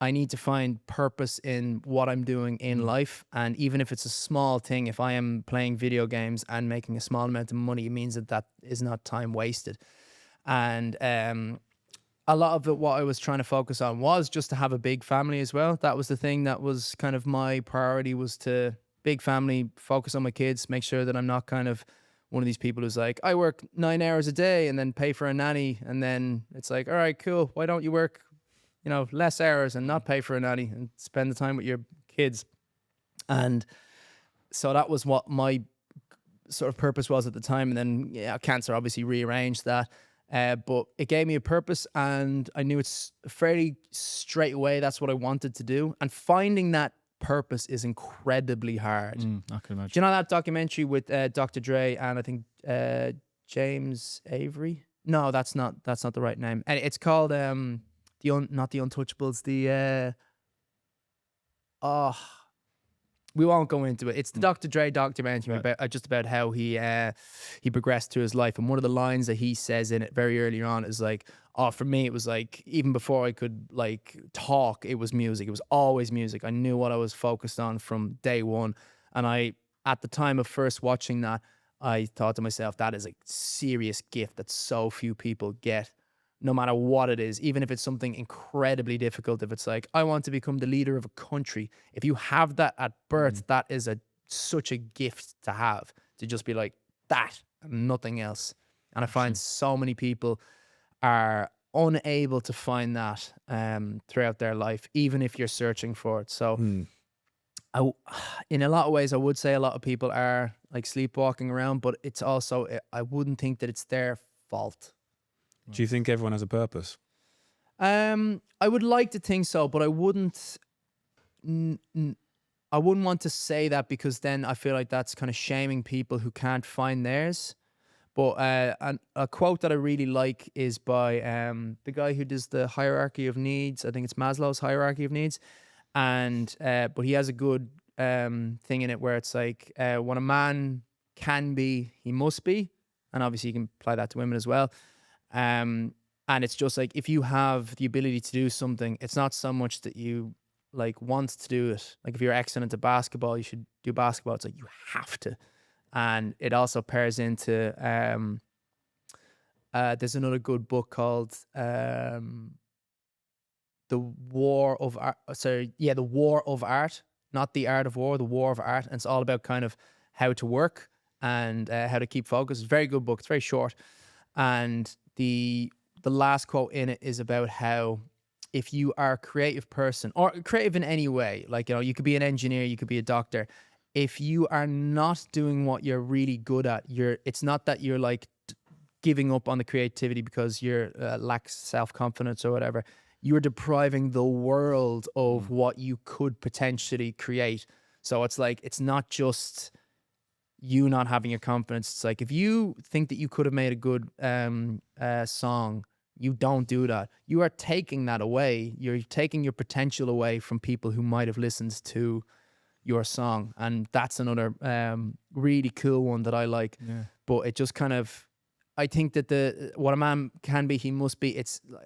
I need to find purpose in what I'm doing in life. And even if it's a small thing, if I am playing video games and making a small amount of money, it means that is not time wasted. And a lot of what I was trying to focus on was just to have a big family as well. That was the thing that was kind of my priority, was to big family, focus on my kids, make sure that I'm not kind of one of these people who's like, I work 9 hours a day and then pay for a nanny. And then it's like, all right, cool. Why don't you work, you know, less hours and not pay for a nanny and spend the time with your kids? And so that was what my sort of purpose was at the time. And then cancer obviously rearranged that. But it gave me a purpose, and I knew it's fairly straight away that's what I wanted to do. And finding that purpose is incredibly hard. I can imagine. Do you know that documentary with Dr. Dre and I think James Avery? No, that's not the right name. And it's called not the Untouchables. We won't go into it. It's the Dr. Dre documentary about how he progressed through his life. And one of the lines that he says in it very early on is like, for me, it was like, even before I could like talk, it was music. It was always music. I knew what I was focused on from day one. And at the time of first watching that, I thought to myself, that is a serious gift that so few people get, no matter what it is, even if it's something incredibly difficult. If it's like, I want to become the leader of a country. If you have that at birth, that is such a gift to have, to just be like that and nothing else. And I find so many people are unable to find that throughout their life, even if you're searching for it. So in a lot of ways, I would say a lot of people are like sleepwalking around, but it's also, I wouldn't think that it's their fault. Do you think everyone has a purpose? I would like to think so, but I wouldn't want to say that, because then I feel like that's kind of shaming people who can't find theirs. But a quote that I really like is by the guy who does the hierarchy of needs. I think it's Maslow's hierarchy of needs. And but he has a good thing in it where it's like when a man can be, he must be. And obviously you can apply that to women as well. And it's just like, if you have the ability to do something, it's not so much that you like want to do it. Like if you're excellent at basketball, you should do basketball. It's like you have to. And it also pairs into there's another good book called The War of Art. Sorry, yeah, The War of Art, not The Art of War, The War of Art. And it's all about kind of how to work and how to keep focus. It's a very good book. It's very short. And the last quote in it is about how if you are a creative person or creative in any way, like, you know, you could be an engineer, you could be a doctor. If you are not doing what you're really good at, it's not that you're like giving up on the creativity because you're lacks self-confidence or whatever. You're depriving the world of what you could potentially create. So it's like, it's not just you not having your confidence. It's like, if you think that you could have made a good song, you don't do that. You are taking that away. You're taking your potential away from people who might have listened to your song. And that's another really cool one that I like. Yeah. But it just kind of, I think that what a man can be, he must be.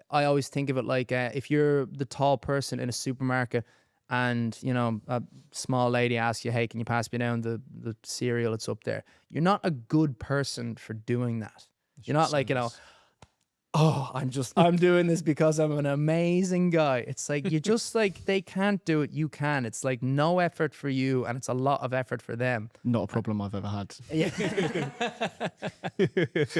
I always think of it like if you're the tall person in a supermarket and, you know, a small lady asks you, hey, can you pass me down the cereal? It's up there. You're not a good person for doing that. You're not like, you know, oh, I'm doing this because I'm an amazing guy. It's like, you're just like, they can't do it, you can. It's like no effort for you, and it's a lot of effort for them. Not a problem I've ever had. Yeah.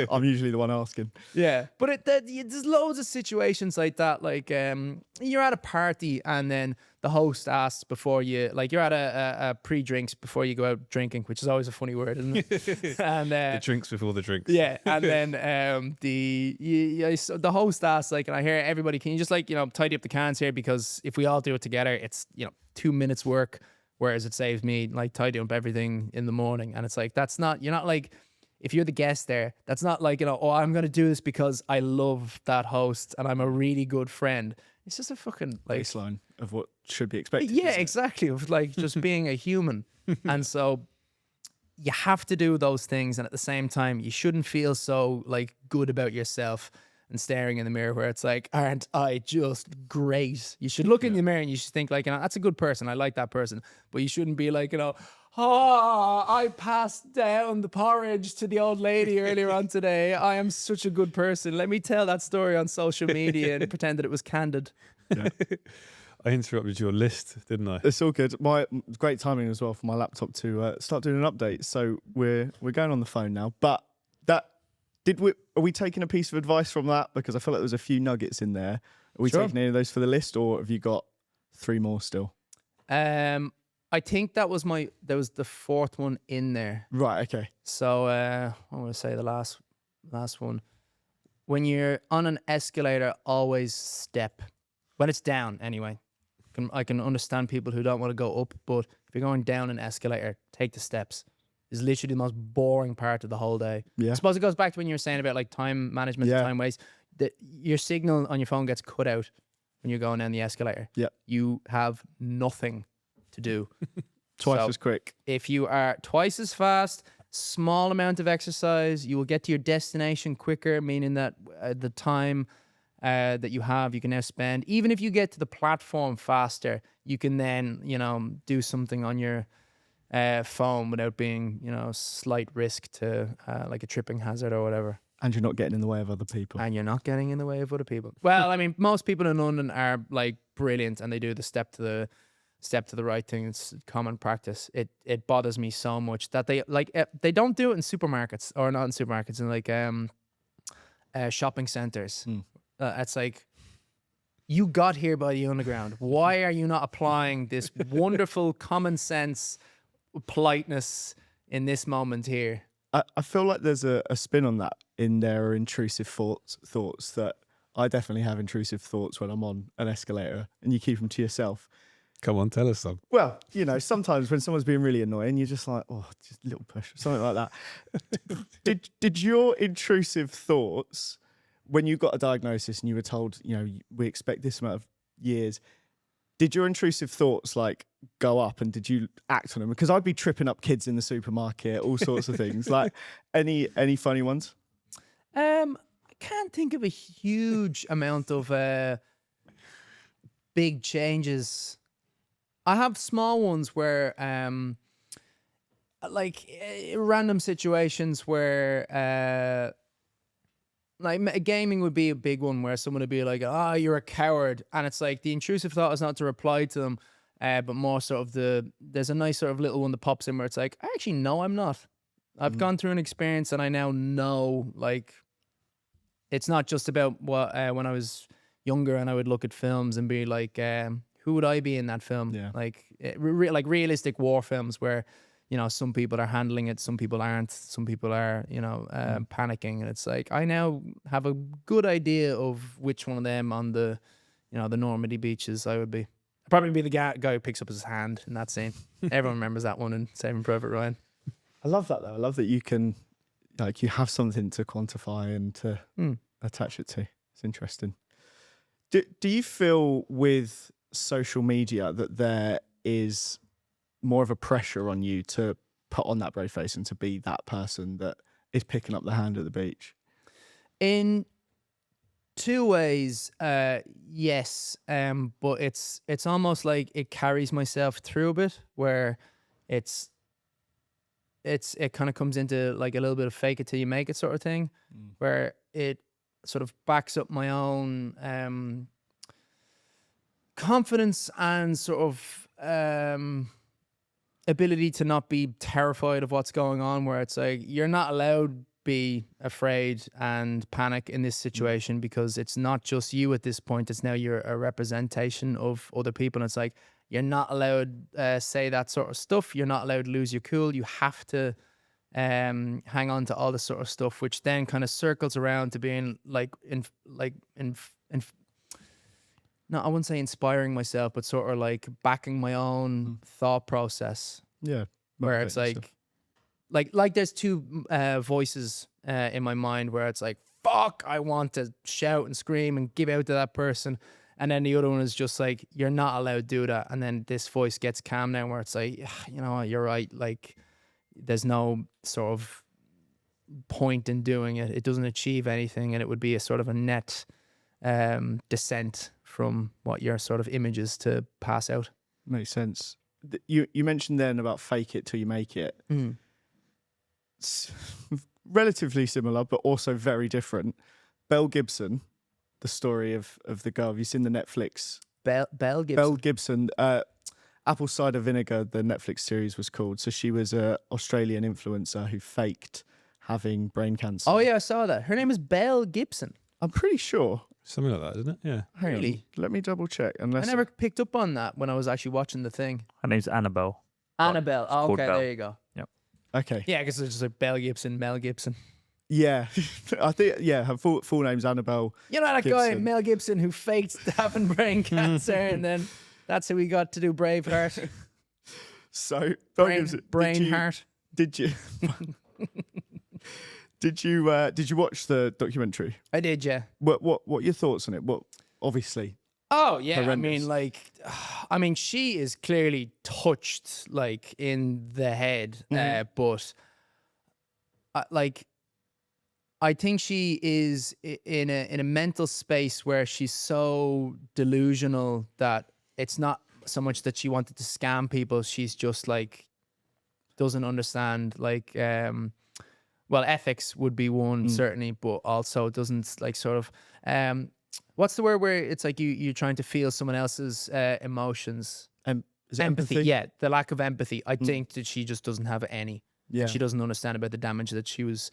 I'm usually the one asking. Yeah. But there's loads of situations like that. Like you're at a party and then the host asks before you, like you're at a pre-drinks before you go out drinking, which is always a funny word, isn't it? And the drinks before the drinks. Yeah. And then the host asks, like, and I hear everybody, can you just like, you know, tidy up the cans here, because if we all do it together, it's, you know, 2 minutes work, whereas it saves me like tidying up everything in the morning. And it's like, that's not, you're not like, if you're the guest there, that's not like, you know, oh, I'm going to do this because I love that host and I'm a really good friend. It's just a fucking like baseline of what should be expected. Yeah, exactly. Of like just being a human. And so you have to do those things. And at the same time, you shouldn't feel so like good about yourself and staring in the mirror where it's like, aren't I just great? You should look in the mirror and you should think like, you know, that's a good person. I like that person. But you shouldn't be like, you know, oh, I passed down the porridge to the old lady earlier on today. I am such a good person. Let me tell that story on social media and pretend that it was candid. Yeah. I interrupted your list, didn't I? It's all good. Great timing as well for my laptop to start doing an update. So we're going on the phone now. But are we taking a piece of advice from that? Because I feel like there's a few nuggets in there. Are we taking any of those for the list, or have you got 3 more still? I think there was the 4th one in there. Right, okay. So I'm going to say the last one. When you're on an escalator, always step. When it's down, anyway. I can understand people who don't want to go up, but if you're going down an escalator, take the steps. It's literally the most boring part of the whole day. Yeah. I suppose it goes back to when you were saying about like time management and time waste. Your signal on your phone gets cut out when you're going down the escalator. Yeah. You have nothing to do. Twice as quick. If you are twice as fast, small amount of exercise, you will get to your destination quicker, meaning that the time that you have, you can now spend. Even if you get to the platform faster, you can then, you know, do something on your phone without being, you know, slight risk to like a tripping hazard or whatever. And you're not getting in the way of other people. And you're not getting in the way of other people. Well, I mean, most people in London are like brilliant and they do the step to the right thing. It's common practice. It bothers me so much that they don't do it in supermarkets, or not in supermarkets, in like shopping centers. It's like, you got here by the underground. Why are you not applying this wonderful common sense politeness in this moment here? I feel like there's a spin on that in their intrusive thoughts that I definitely have intrusive thoughts when I'm on an escalator, and you keep them to yourself. Come on, tell us some. Well, you know, sometimes when someone's being really annoying, you're just like, oh, just a little push, something like that. Did your intrusive thoughts, when you got a diagnosis and you were told, you know, we expect this amount of years, did your intrusive thoughts like go up and did you act on them? Because I'd be tripping up kids in the supermarket, all sorts of things. Like any funny ones? I can't think of a huge amount of big changes. I have small ones where, random situations where, gaming would be a big one where someone would be like, "Oh, you're a coward," and it's like the intrusive thought is not to reply to them, but more sort of there's a nice sort of little one that pops in where it's like, actually, no, I'm not. I've gone through an experience and I now know, like, it's not just about what when I was younger and I would look at films and be like, who would I be in that film? Yeah. Like, like realistic war films where, you know, some people are handling it, some people aren't, some people are, you know, panicking. And it's like, I now have a good idea of which one of them on the, you know, the Normandy beaches I would be. I'd probably be the guy who picks up his hand in that scene. Everyone remembers that one in Saving Private Ryan. I love that though. I love that you can, like, you have something to quantify and to attach it to. It's interesting. Do you feel with social media that there is more of a pressure on you to put on that brave face and to be that person that is picking up the hand at the beach? In two ways, yes, but it's almost like it carries myself through a bit, where it kind of comes into like a little bit of fake it till you make it sort of thing, where it sort of backs up my own confidence and sort of ability to not be terrified of what's going on, where it's like, you're not allowed to be afraid and panic in this situation because it's not just you at this point, it's now you're a representation of other people. And it's like, you're not allowed to say that sort of stuff, you're not allowed to lose your cool, you have to hang on to all this sort of stuff, which then kind of circles around to being no, I wouldn't say inspiring myself, but sort of like backing my own thought process. Yeah. Where it's like there's two voices in my mind where it's like, fuck, I want to shout and scream and give out to that person. And then the other one is just like, you're not allowed to do that. And then this voice gets calm down where it's like, you know what, you're right. Like, there's no sort of point in doing it. It doesn't achieve anything. And it would be a sort of a net descent from what your sort of images to pass out. Makes sense. You mentioned then about fake it till you make it. It's relatively similar, but also very different. Belle Gibson, the story of the girl. Have you seen the Netflix? Belle Gibson. Belle Gibson. Apple Cider Vinegar, the Netflix series was called. So she was an Australian influencer who faked having brain cancer. Oh yeah, I saw that. Her name is Belle Gibson. I'm pretty sure. Something like that, isn't it? Yeah. Really? Let me double check. I never picked up on that when I was actually watching the thing. Her name's Annabelle. Annabelle. Oh, called okay, Belle. there you go. Yep. Okay. Yeah, because it's just like Belle Gibson, Mel Gibson. Yeah. I think, yeah, her full name's Annabelle. You know that guy, Gibson. Mel Gibson, who faked having brain cancer and then that's how he got to do Braveheart. So, Belle Gibson, Brainheart. Did you did you watch the documentary? I did, yeah. What are your thoughts on it? What, obviously. Oh yeah, Horrendous. I mean, she is clearly touched like in the head, but I think she is in a mental space where she's so delusional that it's not so much that she wanted to scam people. She's just like doesn't understand well, ethics would be one certainly, but also doesn't like sort of what's the word where it's like you're trying to feel someone else's emotions. Is it empathy? Yeah, the lack of empathy. I think that she just doesn't have any. Yeah. She doesn't understand about the damage that she was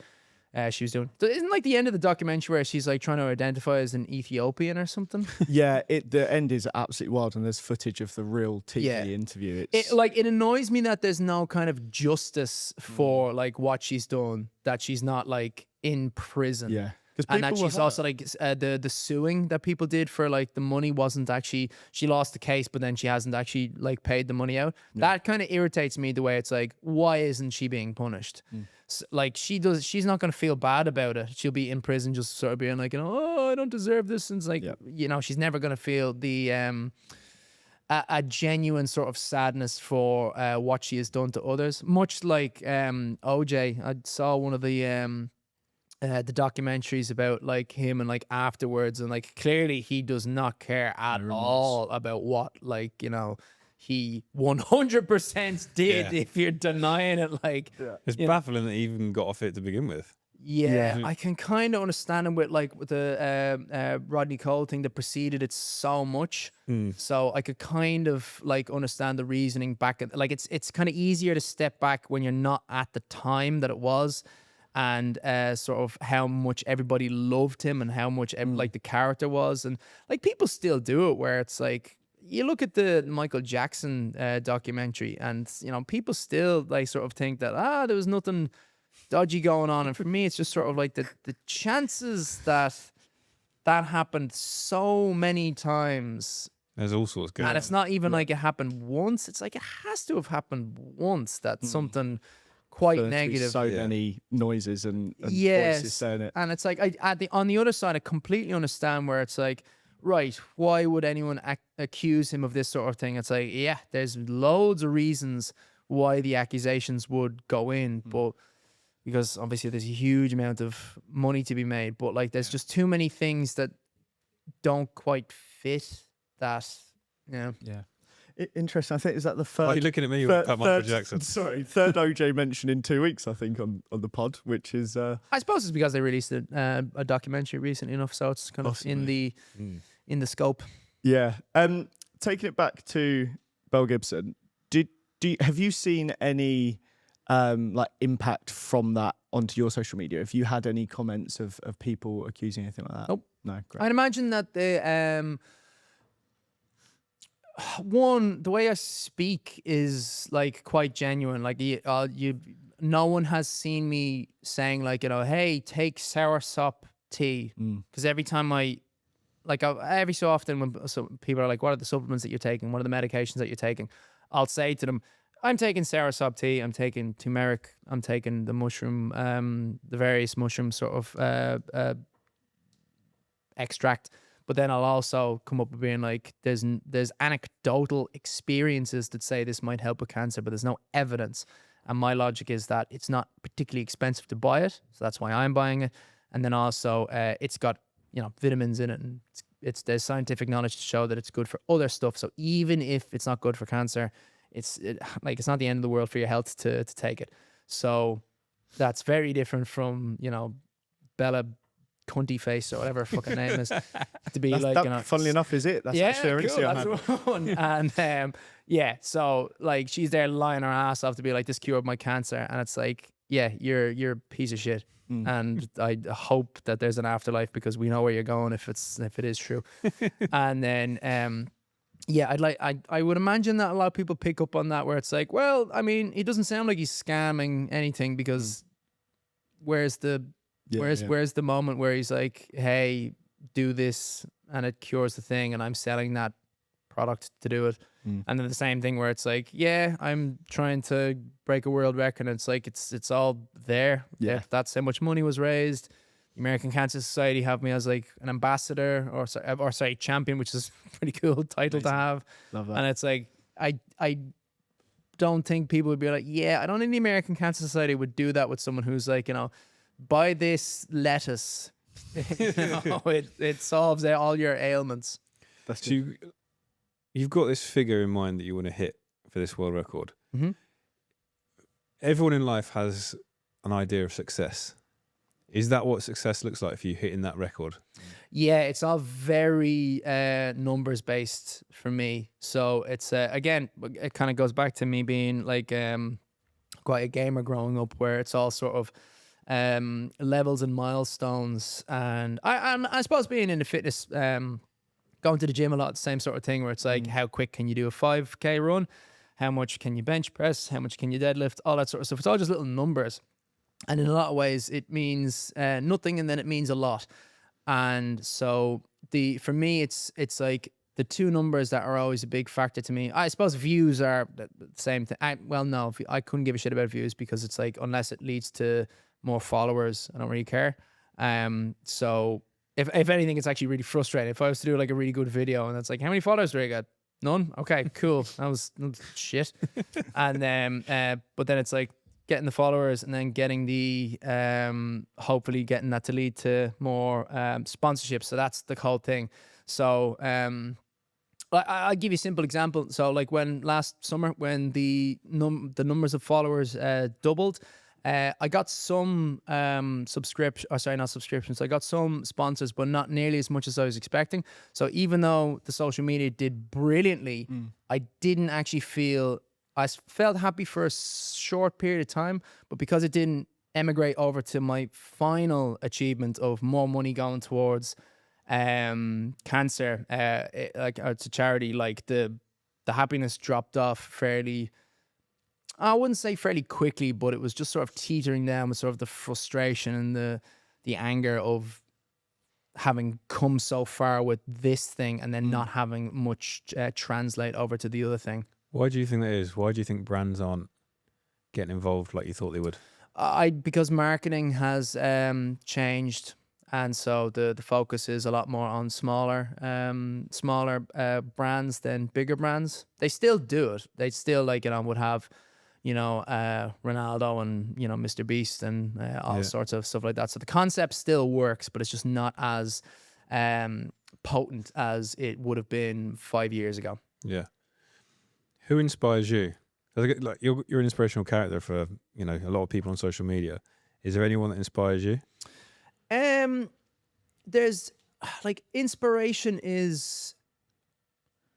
doing. So isn't like the end of the documentary where she's like trying to identify as an Ethiopian or something? Yeah, the end is absolutely wild, and there's footage of the real TV interview. It annoys me that there's no kind of justice for like what she's done, that she's not like in prison. Yeah, And that people were she's also like the suing that people did for like the money wasn't actually, she lost the case, but then she hasn't actually like paid the money out. That kind of irritates me, the way it's like, why isn't she being punished? Like she's not going to feel bad about it. She'll be in prison just sort of being like, oh, I don't deserve this. And it's like, she's never going to feel the a genuine sort of sadness for what she has done to others. Much like OJ, I saw one of the documentaries about like him and like afterwards, and like clearly he does not care at all about what he 100% did. If you're denying it, like it's baffling that he even got off it to begin with. I can kind of understand him with the Rodney Cole thing that preceded it so much. So I could kind of like understand the reasoning back at, like, it's kind of easier to step back when you're not at the time that it was, and sort of how much everybody loved him and how much like the character was, and like people still do it where it's like, you look at the Michael Jackson documentary, and people still like sort of think that there was nothing dodgy going on, and for me it's just sort of like the chances that happened so many times. There's all sorts going on. And it's not even like it happened once, it's like it has to have happened once, that something quite negative. So many noises and voices saying it. And it's like on the other side, I completely understand where it's like, right, why would anyone accuse him of this sort of thing? It's like, there's loads of reasons why the accusations would go in, but because obviously there's a huge amount of money to be made, but like there's just too many things that don't quite fit that. Interesting. I think, is that the third? Why are you looking at me with Michael Jackson? Sorry, third OJ mention in 2 weeks, I think, on the pod, which is. I suppose it's because they released a documentary recently enough, so it's kind of in the scope. Yeah. Taking it back to Mel Gibson, have you seen any like impact from that onto your social media? Have you had any comments of people accusing anything like that? Nope. No. Great. I'd imagine that the the way I speak is like quite genuine. Like no one has seen me saying like, hey, take soursop tea, because every time every so often when people are like, what are the supplements that you're taking? What are the medications that you're taking? I'll say to them, I'm taking soursop tea, I'm taking turmeric, I'm taking the mushroom, the various mushroom sort of extract. But then I'll also come up with being like, there's anecdotal experiences that say this might help with cancer, but there's no evidence. And my logic is that it's not particularly expensive to buy it, so that's why I'm buying it. And then also it's got vitamins in it, and there's scientific knowledge to show that it's good for other stuff. So even if it's not good for cancer, it's not the end of the world for your health to take it. So that's very different from Bella Cunty Face or whatever her fucking name is, to be funnily enough, is it? That's actually cool, that's one. And so like she's there lying her ass off to be like, this cured my cancer, and it's like, you're a piece of shit. And I hope that there's an afterlife, because we know where you're going if it is true. And then I would imagine that a lot of people pick up on that, where it's like, well, I mean, he doesn't sound like he's scamming anything, because where's the moment where he's like, hey, do this and it cures the thing, and I'm selling that product to do it. And then the same thing where it's like, I'm trying to break a world record, and it's like it's all there. That's how much money was raised. The American Cancer Society have me as like an ambassador or champion, which is a pretty cool title to have. Love that. And it's like, I don't think people would be like, I don't think the American Cancer Society would do that with someone who's like, buy this lettuce. It solves all your ailments. That's so you've got this figure in mind that you want to hit for this world record. Mm-hmm. Everyone in life has an idea of success. Is that what success looks like for you, hitting that record? Yeah, it's all very numbers based for me. So it's again, it kind of goes back to me being like quite a gamer growing up, where it's all sort of levels and milestones, and I suppose being in the fitness, going to the gym a lot, the same sort of thing, where it's like, how quick can you do a 5K run? How much can you bench press? How much can you deadlift? All that sort of stuff. It's all just little numbers. And in a lot of ways, it means nothing, and then it means a lot. And so for me, it's like the two numbers that are always a big factor to me. I suppose views are the same thing. No, I couldn't give a shit about views, because it's like, unless it leads to more followers, I don't really care. So if anything, it's actually really frustrating. If I was to do like a really good video and it's like, how many followers do I get? None. Okay, cool. That was shit. And then, but then it's like getting the followers, and then getting the hopefully getting that to lead to more sponsorships. So that's the whole thing. So I'll give you a simple example. So like when last summer, when the numbers of followers doubled, I got some not subscriptions. I got some sponsors, but not nearly as much as I was expecting. So even though the social media did brilliantly, I didn't actually feel, I felt happy for a short period of time, but because it didn't emigrate over to my final achievement of more money going towards cancer, to charity, like the happiness dropped off fairly, I wouldn't say fairly quickly, but it was just sort of teetering down with sort of the frustration and the anger of having come so far with this thing and then not having much translate over to the other thing. Why do you think that is? Why do you think brands aren't getting involved like you thought they would? Because marketing has changed, and so the focus is a lot more on smaller brands than bigger brands. They still do it. They still would have, Ronaldo and Mr. Beast and all sorts of stuff like that. So the concept still works, but it's just not as potent as it would have been 5 years ago. Yeah. Who inspires you? Like you're an inspirational character for a lot of people on social media. Is there anyone that inspires you? There's like inspiration is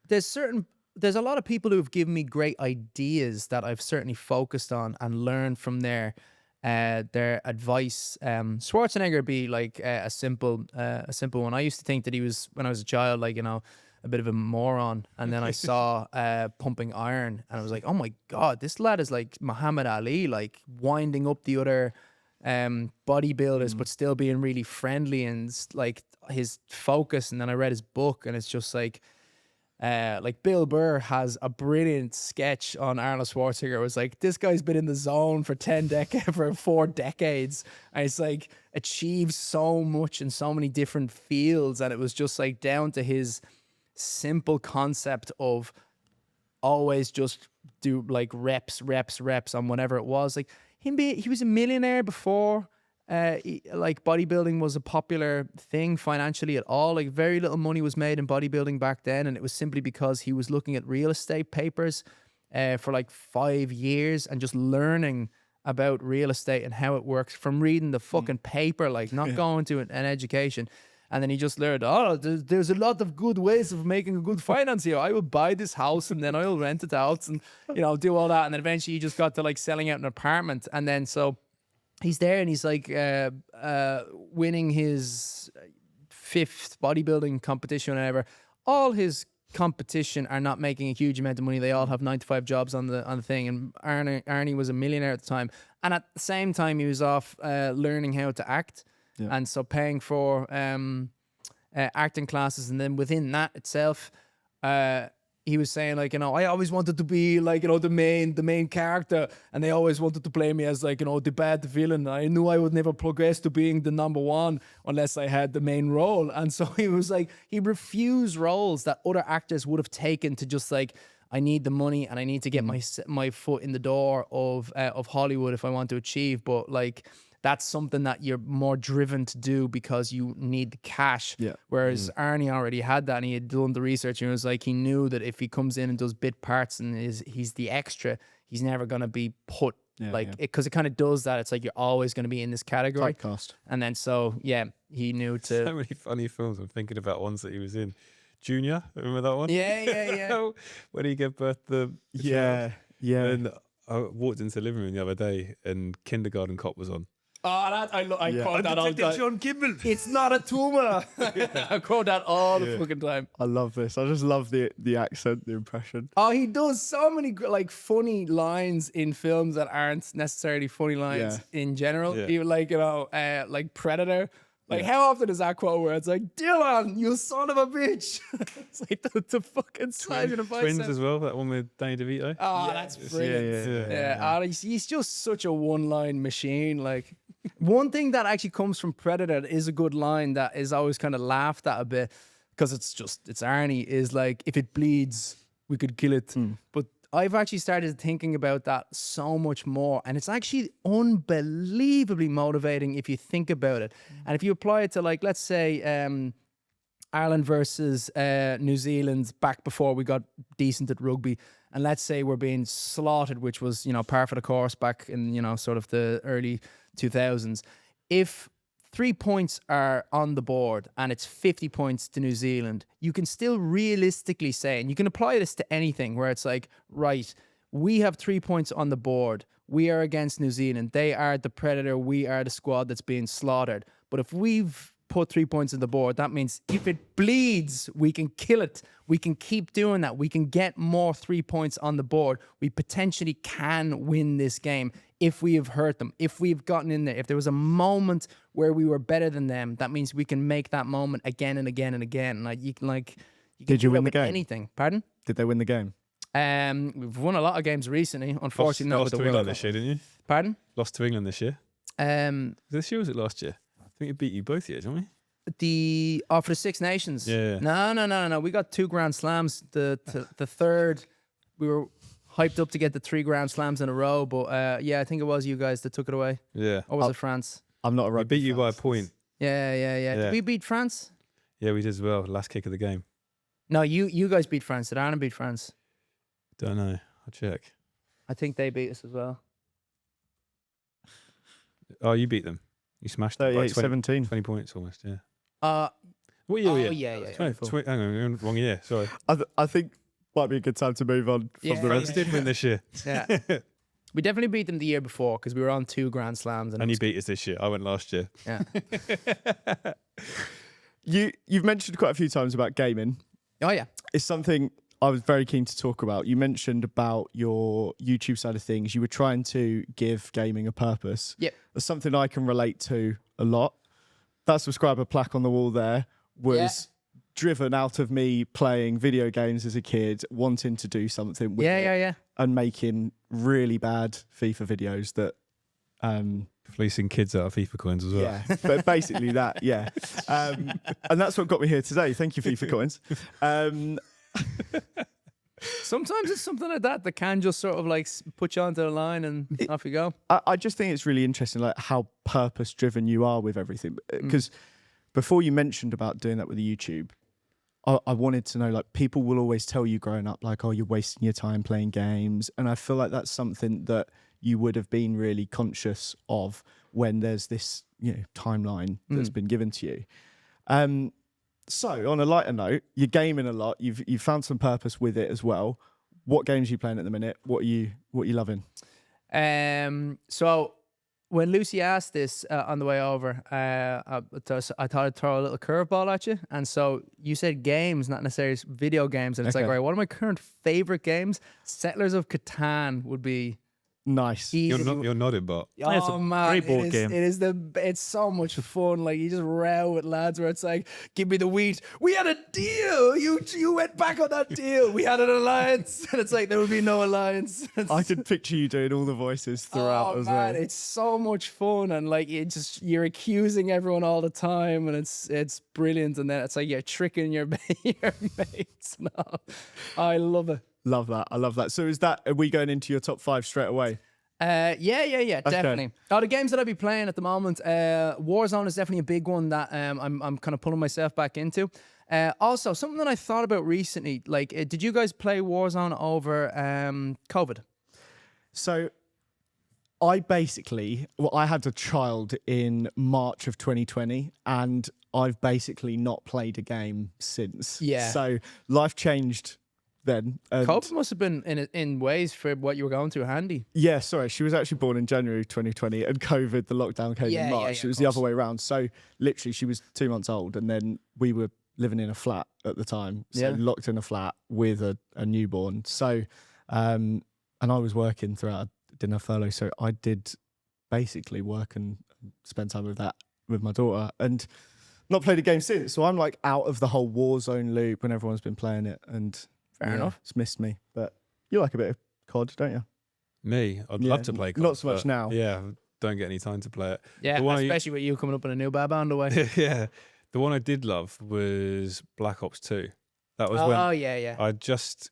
there's a lot of people who have given me great ideas that I've certainly focused on and learned from their advice. Schwarzenegger would be like a simple one. I used to think that he was, when I was a child, a bit of a moron, and then I saw Pumping Iron, and I was like, oh my god, this lad is like Muhammad Ali, like winding up the other bodybuilders, but still being really friendly, and like his focus. And then I read his book, and it's just like Bill Burr has a brilliant sketch on Arnold Schwarzenegger. It was like, this guy's been in the zone for 4 decades, and it's like achieved so much in so many different fields, and it was just like down to his simple concept of always just do like reps on whatever it was. Like he was a millionaire before bodybuilding was a popular thing financially at all. Like very little money was made in bodybuilding back then, and it was simply because he was looking at real estate papers for like 5 years and just learning about real estate and how it works from reading the fucking paper, like not going to an education. And then he just learned, there's a lot of good ways of making a good finance here. I will buy this house and then I'll rent it out and, do all that. And then eventually he just got to like selling out an apartment. And then so he's there and he's like winning his 5th bodybuilding competition or whatever. All his competition are not making a huge amount of money. They all have 9 to 5 jobs on the thing. And Arnie was a millionaire at the time. And at the same time, he was off learning how to act. Yeah. And so paying for acting classes, and then within that itself, he was saying like, I always wanted to be like, the main character, and they always wanted to play me as like, the bad villain. I knew I would never progress to being the number one unless I had the main role. And so he was like, he refused roles that other actors would have taken to just like, I need the money and I need to get my foot in the door of Hollywood if I want to achieve. But like, that's something that you're more driven to do because you need the cash. Yeah. Whereas Arnie already had that, and he had done the research, and it was like he knew that if he comes in and does bit parts and he's the extra, he's never going to be put because it kind of does that. It's like you're always going to be in this category. Typecast. And then he knew to. So many funny films. I'm thinking about ones that he was in. Junior, remember that one? Yeah. When he gave birth to yeah. And I walked into the living room the other day and Kindergarten Cop was on. Oh, I quote that all the time. John Gibble. It's not a tumor. I quote that all the fucking time. I love this. I just love the accent, the impression. Oh, he does so many like funny lines in films that aren't necessarily funny lines in general. Yeah. Even like, you know, like Predator. Like, how often is that quote where it's like, Dylan, you son of a bitch? It's like the fucking size of the Twins bicep. as well, that one with Danny DeVito. Oh, that's brilliant. Yeah. Oh, he's just such a one-line machine. Like, one thing that actually comes from Predator that is a good line that is always kind of laughed at a bit because it's Arnie, is like, if it bleeds, we could kill it. But I've actually started thinking about that so much more, and it's actually unbelievably motivating if you think about it. And if you apply it to, like, let's say Ireland versus New Zealand back before we got decent at rugby, and let's say we're being slaughtered, which was, you know, par for the course back in, you know, sort of the early 2000s. If 3 points are on the board and it's 50 points to New Zealand, you can still realistically say, and you can apply this to anything where it's like, right, we have 3 points on the board. We are against New Zealand. They are the predator. We are the squad that's being slaughtered. But if we've put 3 points on the board, that means if it bleeds, we can kill it. We can keep doing that. We can get more 3 points on the board. We potentially can win this game if we have hurt them, if we've gotten in there. If there was a moment where we were better than them, that means we can make that moment again and again and again. Like, you can Did you do win that the with game? anything. Pardon? Did they win the game? We've won a lot of games recently. Unfortunately, not with Lost the to World England Cup. this year, didn't you? Pardon? Lost to England this year. This year or was it last year? I think it beat you both years, didn't we? For the Six Nations. Yeah. No. We got 2 Grand Slams. The third, we were hyped up to get the 3 Grand Slams in a row, but I think it was you guys that took it away. Yeah. Or was it France? I'm not a We rugby beat you fan, by a so point. Yeah. Did we beat France? Yeah, we did as well. Last kick of the game. No, you guys beat France. Did Ireland beat France? Don't know. I'll check. I think they beat us as well. Oh, you beat them. You smashed them. by 38-17. 20 points almost, yeah. Oh, What year were you? yeah. 20, hang on, you're in the wrong year. Sorry. I think might be a good time to move on from Yeah, the France rest. did win this year. Yeah. We definitely beat them the year before because we were on 2 Grand Slams. And you beat us this year. I went last year. Yeah. You've mentioned quite a few times about gaming. Oh, yeah. It's something I was very keen to talk about. You mentioned about your YouTube side of things. You were trying to give gaming a purpose. Yep. That's something I can relate to a lot. That subscriber plaque on the wall there was driven out of me playing video games as a kid, wanting to do something with it, Yeah. and making really bad FIFA videos that Fleecing kids out of FIFA coins as well. yeah, but basically that, yeah. And that's what got me here today. Thank you, FIFA coins. Sometimes it's something like that can just sort of like put you onto the line and off you go. I just think it's really interesting, like how purpose-driven you are with everything. Because before you mentioned about doing that with the YouTube, I wanted to know, like, people will always tell you growing up, like, oh, you're wasting your time playing games. And I feel like that's something that you would have been really conscious of when there's this, timeline that's been given to you. So on a lighter note, you're gaming a lot. You've found some purpose with it as well. What games are you playing at the minute? What are you loving? So when Lucy asked this on the way over, I thought I'd throw a little curveball at you. And so you said games, not necessarily video games. And it's like, Okay. right, one of my current favorite games, Settlers of Catan would be Nice. easy. You're nodding, but it's a great board game. It's so much fun. Like, you just row with lads where it's like, give me the wheat. We had a deal. You went back on that deal. We had an alliance. And it's like, there would be no alliance. I could picture you doing all the voices throughout as well. It's so much fun, and like you're accusing everyone all the time, and it's brilliant. And then it's like you're tricking your mates. No, I love it. Love that. I love that. So are we going into your top 5 straight away? Yeah, definitely. Oh, the games that I'll be playing at the moment, Warzone is definitely a big one that I'm kind of pulling myself back into. Also, something that I thought about recently, like, did you guys play Warzone over COVID? So I had a child in March of 2020, and I've basically not played a game since. Yeah. So life changed then. And COVID must have been in ways for what you were going through handy. yeah, sorry, she was actually born in January 2020, and COVID, the lockdown came in March. Yeah, It was the other way around. So literally, she was 2 months old, and then we were living in a flat at the time, so locked in a flat with a newborn. So, and I was working throughout. I didn't have furlough, so I did basically work and spend time with my daughter, and not played a game since. So I'm like out of the whole Warzone loop when everyone's been playing it, and Fair enough. It's missed me. But you like a bit of COD, don't you? Me, I'd love to play COD. Not so much now. Yeah, don't get any time to play it. Yeah, especially with you coming up in a new band away. Yeah. The one I did love was Black Ops 2. That was when I just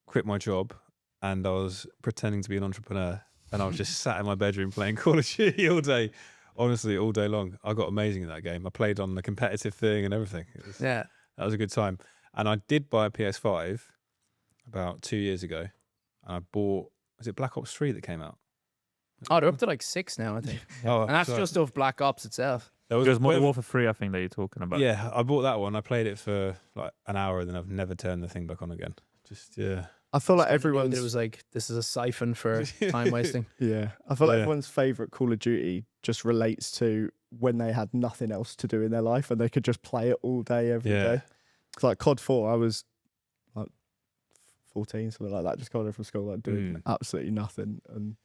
quit my job and I was pretending to be an entrepreneur, and I was just sat in my bedroom playing Call of Duty all day. Honestly, all day long. I got amazing in that game. I played on the competitive thing and everything. That was a good time. And I did buy a PS5 about 2 years ago. And I bought, was it Black Ops 3 that came out? Oh, they're up to like 6 now, I think. And that's just off Black Ops itself. There's Modern Warfare 3, I think, that you're talking about. Yeah, I bought that one. I played it for like an hour, and then I've never turned the thing back on again. I feel like everyone's... It was like, this is a siphon for time wasting. Yeah. I feel like everyone's favourite Call of Duty just relates to when they had nothing else to do in their life and they could just play it all day, every day. Because like COD 4, I was like 14, something like that, just coming from school, like doing absolutely nothing. And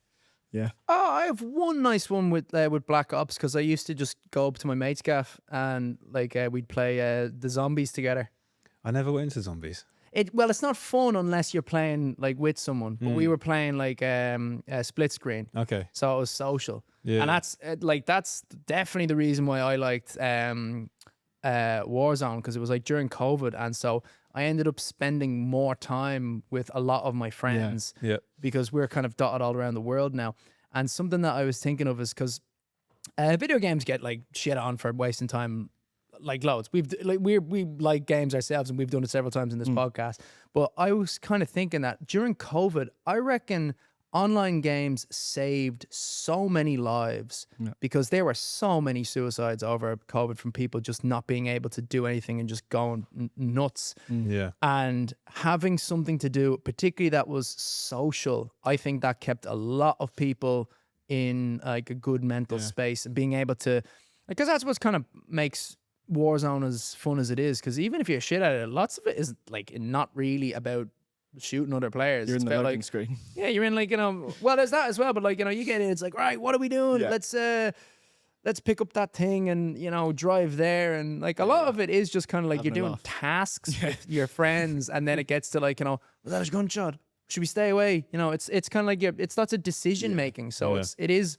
yeah. Oh, I have one nice one with Black Ops, because I used to just go up to my mate's gaff and like we'd play the zombies together. I never went into zombies. Well, it's not fun unless you're playing like with someone. But we were playing like a split screen. Okay. So it was social. Yeah. And that's definitely the reason why I liked Warzone, because it was like during COVID, and so I ended up spending more time with a lot of my friends because we're kind of dotted all around the world now. And something that I was thinking of is because video games get like shit on for wasting time. Like loads. We like games ourselves, and we've done it several times in this podcast. But I was kind of thinking that during COVID, I reckon online games saved so many lives because there were so many suicides over COVID from people just not being able to do anything and just going nuts. Yeah. And having something to do, particularly that was social, I think that kept a lot of people in like a good mental space, and being able to, because that's what kind of makes Warzone as fun as it is, because even if you're shit at it, lots of it is like not really about shooting other players. You're it's in the about loading like screen. Yeah, you're in like, you know, well, there's that as well, but like, you know, you get in, it's like, right, what are we doing? Let's pick up that thing and, you know, drive there. And like a lot of it is just kind of like you're doing tasks with your friends, and then it gets to like, you know, was that a gunshot? Should we stay away? You know, it's kind of like it's lots of decision making. So it is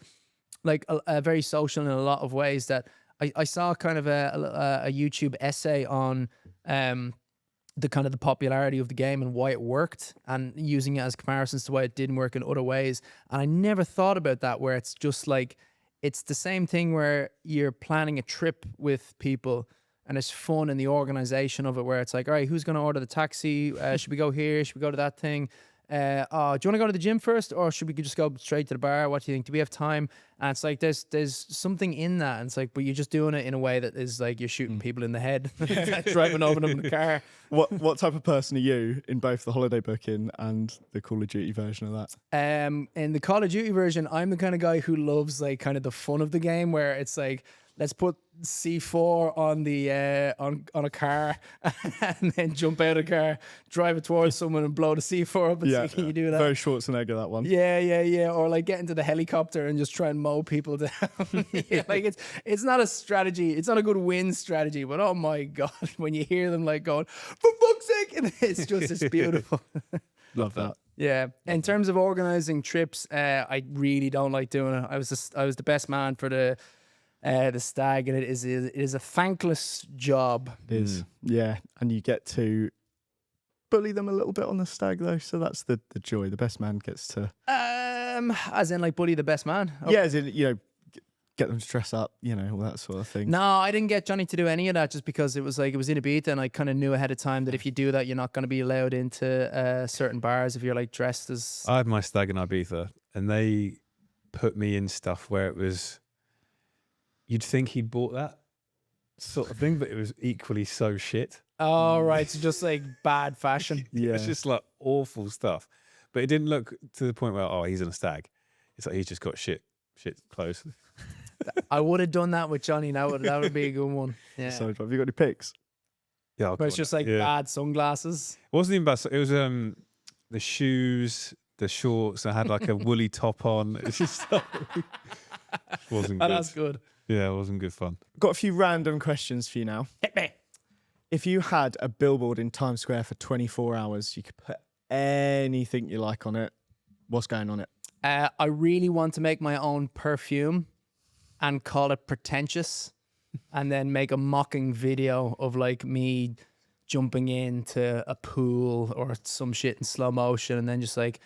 like a very social in a lot of ways. That I saw kind of a YouTube essay on the kind of the popularity of the game and why it worked, and using it as comparisons to why it didn't work in other ways. And I never thought about that, where it's just like, it's the same thing where you're planning a trip with people and it's fun in the organization of it, where it's like, all right, who's going to order the taxi? Should we go here? Should we go to that thing? Do you want to go to the gym first, or should we just go straight to the bar? What do you think? Do we have time? And it's like there's something in that, and it's like, but you're just doing it in a way that is like you're shooting people in the head, driving over them in the car. What type of person are you in both the holiday booking and the Call of Duty version of that? In the Call of Duty version, I'm the kind of guy who loves like kind of the fun of the game, where it's like, let's put C4 on the on a car and then jump out of the car, drive it towards someone and blow the C4 up and see, can you do that? Very Schwarzenegger, that one. Yeah. Or like get into the helicopter and just try and mow people down. Like it's not a strategy. It's not a good win strategy, but oh my God, when you hear them like going, for fuck's sake, and it's beautiful. Love that. Yeah. In terms of organizing trips, I really don't like doing it. I was the best man for the stag, and it is a thankless job. It is, yeah, and you get to bully them a little bit on the stag though, so that's the joy. The best man gets to, as in like bully the best man. Yeah, as in, you know, get them to dress up, you know, all that sort of thing. No, I didn't get Johnny to do any of that, just because it was in Ibiza, and I kind of knew ahead of time that if you do that, you're not going to be allowed into certain bars if you're like dressed as. I had my stag in Ibiza, and they put me in stuff where it was, you'd think he'd bought that sort of thing, but it was equally so shit. Oh, right. So just like bad fashion. Yeah. It's just like awful stuff. But it didn't look to the point where, oh, he's in a stag. It's like he's just got shit clothes. I would have done that with Johnny. That would be a good one. Yeah. So, have you got any pics? Yeah, I'll But it's call just it. like Yeah. bad sunglasses. It wasn't even bad. It was the shoes, the shorts. I had like a woolly top on. It's just wasn't Oh, good. that's good. Yeah, it wasn't good fun. Got a few random questions for you now. Hit me. If you had a billboard in Times Square for 24 hours, you could put anything you like on it. What's going on it? I really want to make my own perfume and call it Pretentious, and then make a mocking video of like me jumping into a pool or some shit in slow motion, and then just like,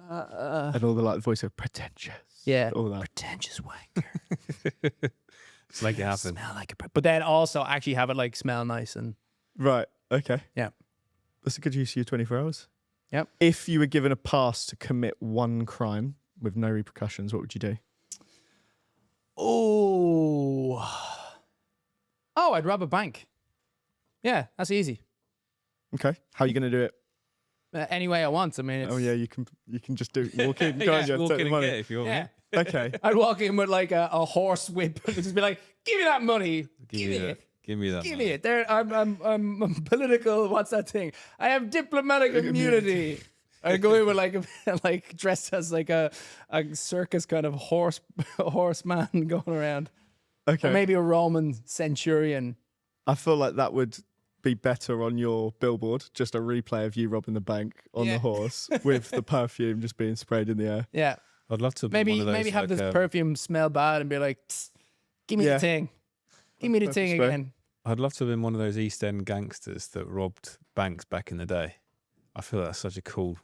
And all the like voice of pretentious. yeah, All that. pretentious wanker. Just make it happen. Smell like a, but then also actually have it like smell nice and Right. Okay. yeah. That's a good use of your 24 hours. Yep. If you were given a pass to commit one crime with no repercussions, what would you do? Oh, I'd rob a bank. Yeah, that's easy. Okay. How are you going to do it? Any way I want. I mean, it's, Oh yeah, you can just do walk in, Yeah, can't you? walk Take in the and money. get it if you want. yeah. Okay. I'd walk in with like a horse whip and just be like, "Give me that money, give me it, Give me that. give money. me it." There, I'm political. What's that thing? I have diplomatic immunity. I go in with like dressed as like a circus kind of horseman going around, Okay. or maybe a Roman centurion. I feel like that would be better on your billboard, just a replay of you robbing the bank on Yeah. the horse with the perfume just being sprayed in the air. Yeah, I'd love to. maybe one of those, maybe have like, this perfume smell bad and be like, "Tss, "Give me Yeah. the thing, give me the thing spray. again." I'd love to have been one of those East End gangsters that robbed banks back in the day. I feel that's such a cool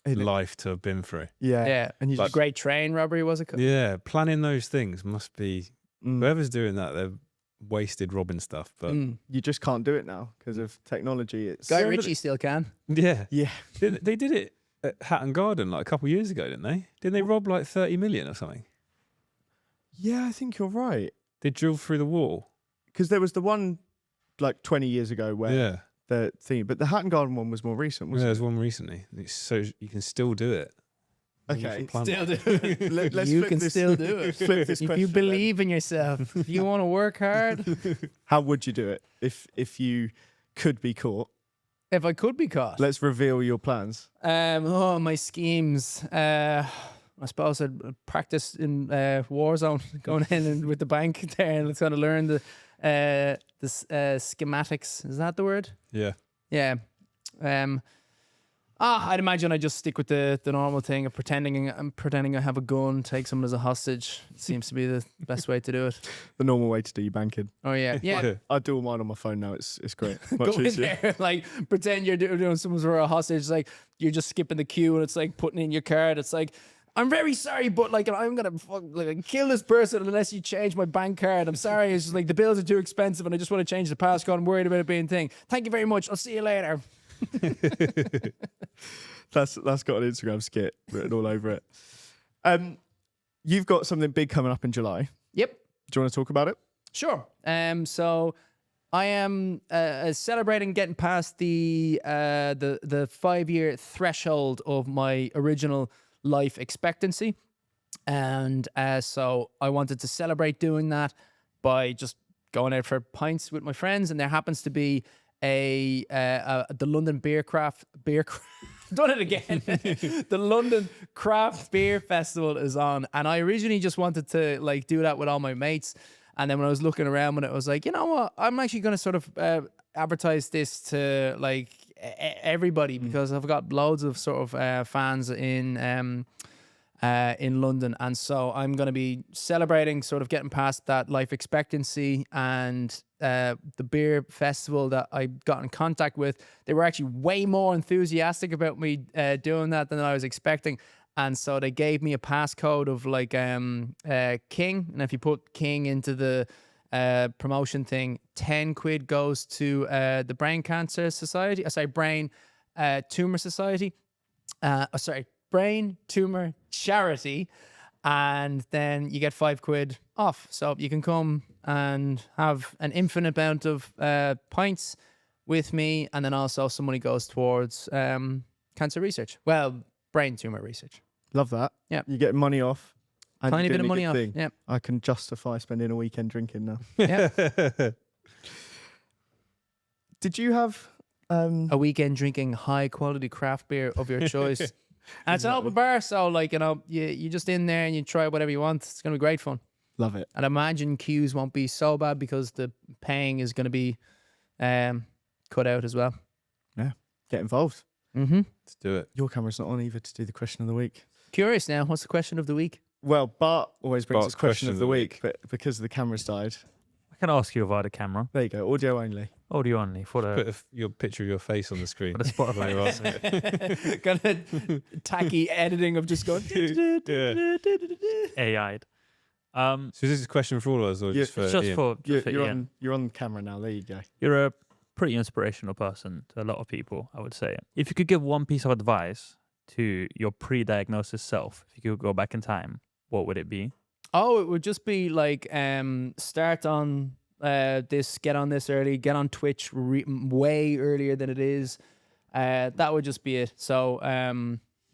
life to have been through. Yeah. Yeah, And you a just great train robbery was it? Yeah, planning those things must be Mm. whoever's doing that. They're wasted robbing stuff, but you just can't do it now because of technology. It's Guy Ritchie still can. yeah, yeah. they did it at Hatton Garden like a couple of years ago, didn't they? Didn't they rob like 30 million or something? Yeah, I think you're right. They drilled through the wall. Because there was the one like 20 years ago where Yeah, the thing, but the Hatton Garden one was more recent, yeah, wasn't there's one recently. So you can still do it. Okay. Plan Still it. do it. Let's You flip can this- still do it. flip this If question you then. believe in yourself, if you want to work hard. How would you do it if you could be caught? If I could be caught. Let's reveal your plans. My schemes. I suppose I'd practice in Warzone, going in and with the bank there, and it's going to learn the schematics. Is that the word? Yeah, Yeah. I'd imagine I just stick with the normal thing of pretending I have a gun, take someone as a hostage. It seems to be the best way to do it. The normal way to do your banking. Oh yeah, yeah. I do all mine on my phone now. It's great. Go Much in easier. there, like pretend you're doing someone's for a hostage. Like you're just skipping the queue, and it's like putting in your card. It's like, I'm very sorry, but like I'm gonna kill this person unless you change my bank card. I'm sorry, it's just like the bills are too expensive, and I just want to change the passcode. I'm worried about it being a thing. Thank you very much. I'll see you later. That's got an Instagram skit written all over it. You've got something big coming up in July. Yep. Do you want to talk about it? Sure. So I am celebrating getting past the 5-year threshold of my original life expectancy, and so I wanted to celebrate doing that by just going out for pints with my friends. And there happens to be the London beer done it again. The London Craft Beer Festival is on, and I originally just wanted to like do that with all my mates. And then when I was looking around with it, I was like, you know what? I'm actually going to sort of advertise this to like everybody, because I've got loads of sort of fans in London, and so I'm going to be celebrating sort of getting past that life expectancy. And the beer festival that I got in contact with, they were actually way more enthusiastic about me doing that than I was expecting. And so they gave me a passcode of like King, and if you put King into the promotion thing, 10 quid goes to the Brain Cancer Society. Brain Tumor Society. Brain Tumor Charity. And then you get 5 quid off. So you can come and have an infinite amount of pints with me, and then also some money goes towards cancer research. Well, brain tumor research. Love that. Yeah. You get money off. and Tiny you're bit of doing a money good off. thing. Yeah. I can justify spending a weekend drinking now. Yeah. Did you have A weekend drinking high quality craft beer of your choice. And it's an open bar, so like, you're just in there and you try whatever you want. It's gonna be great fun. Love it. And imagine queues won't be so bad because the paying is gonna be cut out as well. Get involved. Mm-hmm. Let's do it. Your camera's not on either to do the question of the week. Curious now, what's the question of the week? Well, Bart always brings Bart's us question of the week, but because the camera's died, I can ask you via the camera. there you go, audio only. Audio only for the, Put your picture of your face on the screen. for the While you're asking it. Kind of tacky editing of just going. AI'd. So is this a question for all of us or Yeah, just for Just Ian? for, just for Ian. You're on camera now. There you go. You're a pretty inspirational person to a lot of people, I would say. If you could give one piece of advice to your pre-diagnosis self, if you could go back in time, what would it be? Oh, it would just be like start on this, get on this early, get on Twitch way earlier than it is. That would just be it. So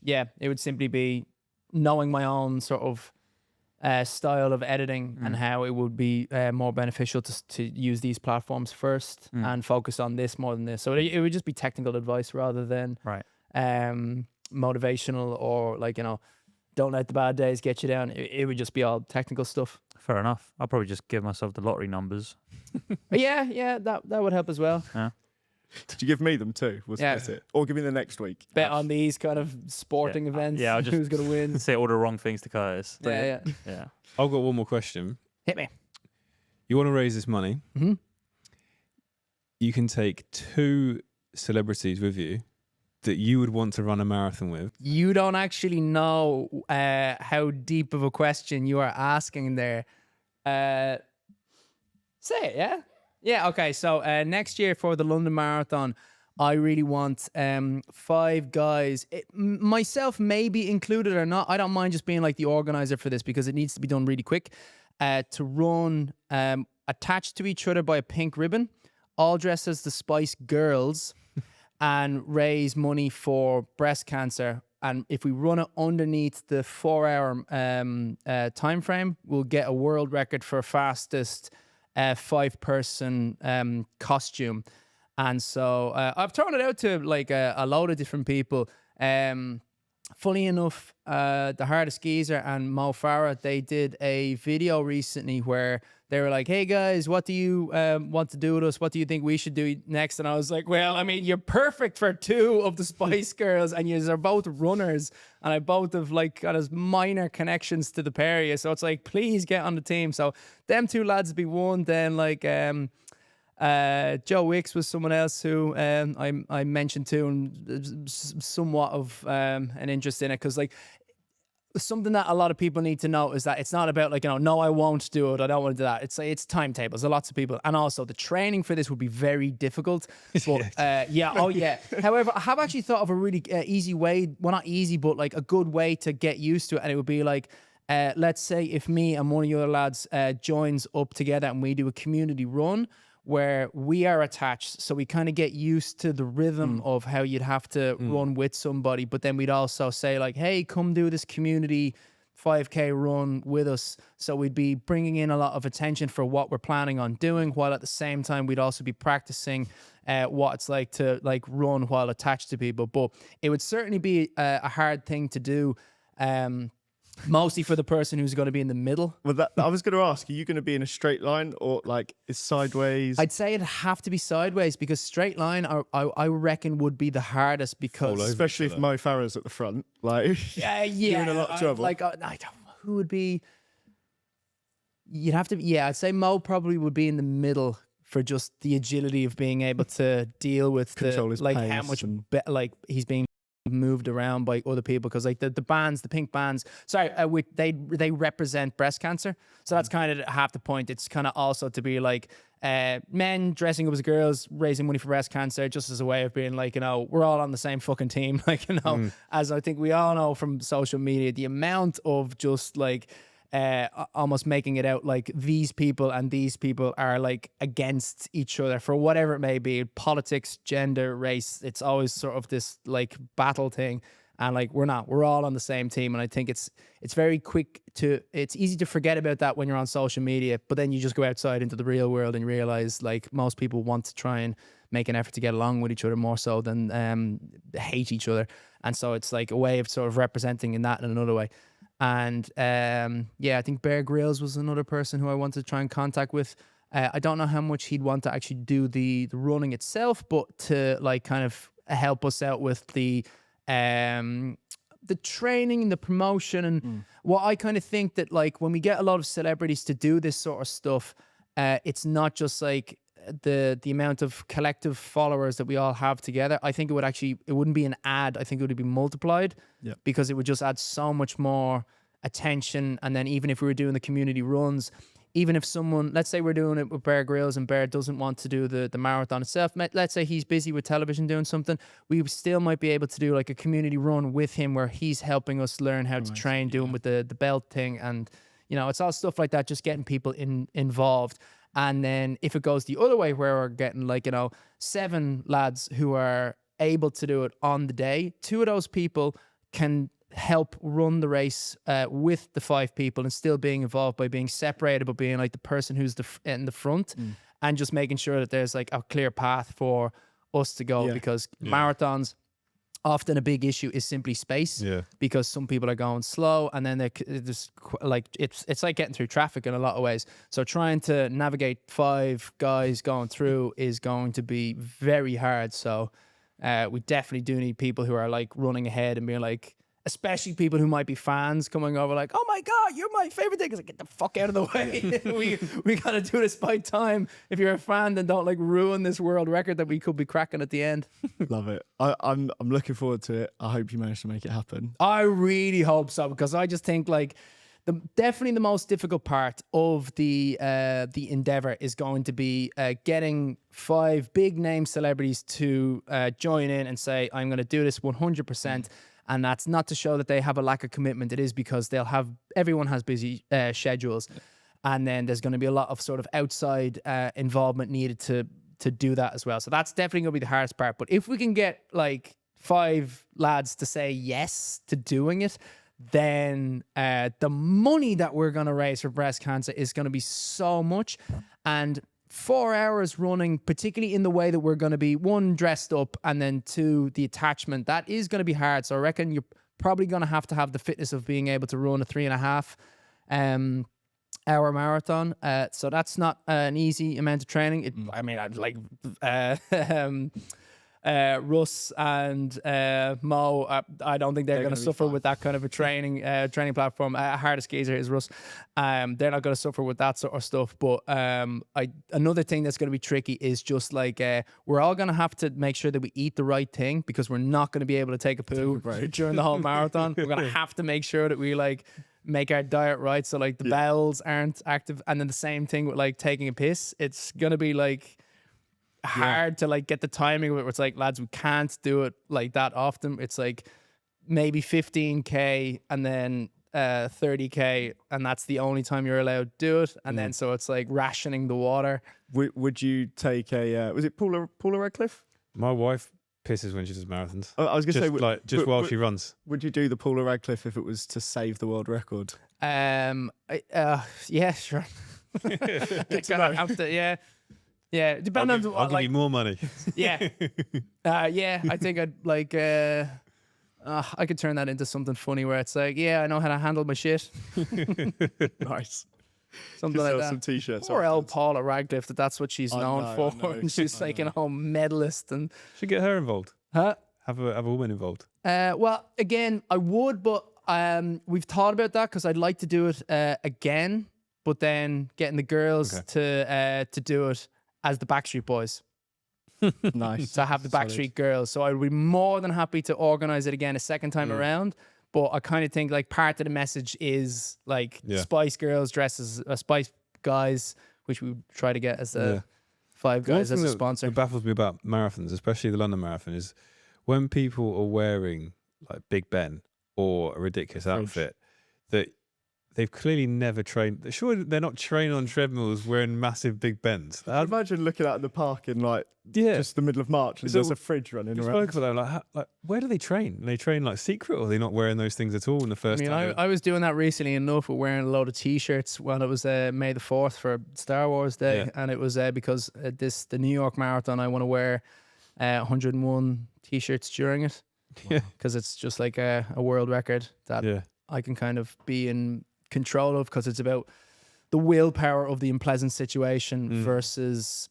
yeah, it would simply be knowing my own sort of style of editing and how it would be more beneficial to use these platforms first and focus on this more than this. So it would just be technical advice rather than Right. motivational or like, don't let the bad days get you down. It would just be all technical stuff. Fair enough. I'll probably just give myself the lottery numbers. But yeah, that would help as well. Did you give me them too? We'll Yeah. split it. Or give me the next week. Bet on these kind of sporting events. Yeah, I'll just- who's gonna win. Say all the wrong things to Curtis. Yeah. Yeah. I've got one more question. Hit me. You want to raise this money? Mm-hmm. You can take 2 celebrities with you that you would want to run a marathon with. You don't actually know how deep of a question you are asking there. Say it, yeah? Yeah, okay. So next year for the London Marathon, I really want 5 guys, myself maybe included or not. I don't mind just being like the organizer for this because it needs to be done really quick. To run attached to each other by a pink ribbon, all dressed as the Spice Girls, and raise money for breast cancer. And if we run it underneath the 4-hour time frame, we'll get a world record for fastest 5-person costume. And so I've thrown it out to like a load of different people. Funny enough, the Hardest Geezer and Mo Farah, they did a video recently where they were like, hey guys, what do you want to do with us? What do you think we should do next? And I was like, well, I mean, you're perfect for 2 of the Spice Girls and you are both runners and I both have like got as minor connections to the pair of you. So it's like, please get on the team. So them 2 lads be one. Then like Joe Wicks was someone else who I mentioned too, and somewhat of an interest in it because like something that a lot of people need to know is that it's not about like, no, I won't do it. I don't want to do that. It's timetables. There are lots of people. And also the training for this would be very difficult. But yeah. However, I have actually thought of a really easy way. Well, not easy, but like a good way to get used to it. And it would be like, let's say if me and one of your lads joins up together and we do a community run where we are attached, so we kind of get used to the rhythm of how you'd have to run with somebody, but then we'd also say like, hey, come do this community 5K run with us. So we'd be bringing in a lot of attention for what we're planning on doing, while at the same time we'd also be practicing what it's like to like run while attached to people. But it would certainly be a hard thing to do, mostly for the person who's going to be in the middle. Well, I was going to ask, are you going to be in a straight line or like is sideways? I'd say it'd have to be sideways because straight line, I reckon, would be the hardest because... Especially if Mo Farah's at the front. Like, yeah, you're in a lot of trouble. I don't, who would be... You'd have to... Yeah, I'd say Mo probably would be in the middle for just the agility of being able to deal with Control his like pace how much and- like he's being moved around by other people because like the bands, the pink bands, they represent breast cancer, so that's kind of half the point. It's kind of also to be like men dressing up as girls raising money for breast cancer, just as a way of being like, we're all on the same fucking team. Like, as I think we all know from social media, the amount of just like almost making it out like these people and these people are like against each other for whatever it may be, politics, gender, race. It's always sort of this like battle thing. And like we're not, we're all on the same team. And I think it's very quick to, it's easy to forget about that when you're on social media, but then you just go outside into the real world and you realize like most people want to try and make an effort to get along with each other more so than hate each other. And so it's like a way of sort of representing in that in another way. And yeah, I think Bear Grylls was another person who I wanted to try and contact with. I don't know how much he'd want to actually do the running itself, but to like kind of help us out with the training, the promotion, and what I kind of think that like when we get a lot of celebrities to do this sort of stuff, it's not just like the amount of collective followers that we all have together. I think it wouldn't be an ad. I think it would be multiplied because it would just add so much more attention. And then even if we were doing the community runs, even if someone, let's say we're doing it with Bear Grylls and Bear doesn't want to do the marathon itself, let's say he's busy with television doing something, we still might be able to do like a community run with him where he's helping us learn how to train, doing with the belt thing. And, you know, it's all stuff like that, just getting people involved. And then if it goes the other way where we're getting like, you know, 7 lads who are able to do it on the day, 2 of those people can help run the race with the 5 people and still being involved by being separated, but being like the person who's in the front and just making sure that there's like a clear path for us to go because marathons, often a big issue is simply space because some people are going slow and then there's like it's like getting through traffic in a lot of ways. So trying to navigate 5 guys going through is going to be very hard. So we definitely do need people who are like running ahead and being like, especially people who might be fans coming over like, oh my God, you're my favorite thing. It's like, get the fuck out of the way. we got to do this by time. If you're a fan, then don't like ruin this world record that we could be cracking at the end. Love it. I'm looking forward to it. I hope you manage to make it happen. I really hope so, because I just think like definitely the most difficult part of the endeavor is going to be getting 5 big name celebrities to join in and say, I'm going to do this 100%. And that's not to show that they have a lack of commitment. It is because everyone has busy schedules. And then there's going to be a lot of sort of outside involvement needed to do that as well. So that's definitely going to be the hardest part. But if we can get like 5 lads to say yes to doing it, then the money that we're going to raise for breast cancer is going to be so much. And 4 hours running, particularly in the way that we're going to be, 1, dressed up, and then 2, the attachment, that is going to be hard. So I reckon you're probably going to have the fitness of being able to run a 3.5 hour marathon. So that's not an easy amount of training. I mean, I'd like Russ and Mo, I don't think they're going to suffer with that kind of a training platform. Hardest geezer is Russ. They're not going to suffer with that sort of stuff. But another thing that's going to be tricky is just like we're all going to have to make sure that we eat the right thing, because we're not going to be able to take a poo during the whole marathon. We're going to have to make sure that we like make our diet right, so like the bowels aren't active. And then the same thing with like taking a piss. It's going to be like hard to like get the timing of it, where it's like, lads, we can't do it like that often. It's like maybe 15k and then 30k, and that's the only time you're allowed to do it. And then so it's like rationing the water. Would you take a was it Paula Radcliffe? My wife pisses when she does marathons. I was gonna say while she runs. Would you do the Paula Radcliffe if it was to save the world record? Yeah, sure. Gonna have to, yeah, depending on I'll give you more money. Yeah. I think I'd like I could turn that into something funny where it's like, yeah, I know how to handle my shit. Nice. Something like that. Some t-shirts. Poor old Paula Radcliffe, that's what she's known for. And she's like, you know, medalist and Should get her involved. Huh? Have a woman involved. Well, again, I would, but we've thought about that, because I'd like to do it again, but then getting the girls to do it as the Backstreet Boys. Nice. So I have the Backstreet Girls. So I would be more than happy to organize it again a second time around. But I kind of think like part of the message is like Spice Girls dress as Spice Guys, which we would try to get as a 5 Guys as a sponsor. What baffles me about marathons, especially the London Marathon, is when people are wearing like Big Ben or a ridiculous outfit, that they've clearly never trained. Surely they're not training on treadmills wearing massive big bends. Imagine looking out in the park in like just the middle of March and So there's a fridge running We around. spoke about that. Like, where do they train? They train like secret, or are they not wearing those things at all in the first time? I was doing that recently enough with wearing a load of T-shirts when it was May the 4th for Star Wars Day. Yeah. And it was because the New York Marathon, I want to wear 101 T-shirts during it. Yeah. Because it's just like a world record that I can kind of be in control of, because it's about the willpower of the unpleasant situation versus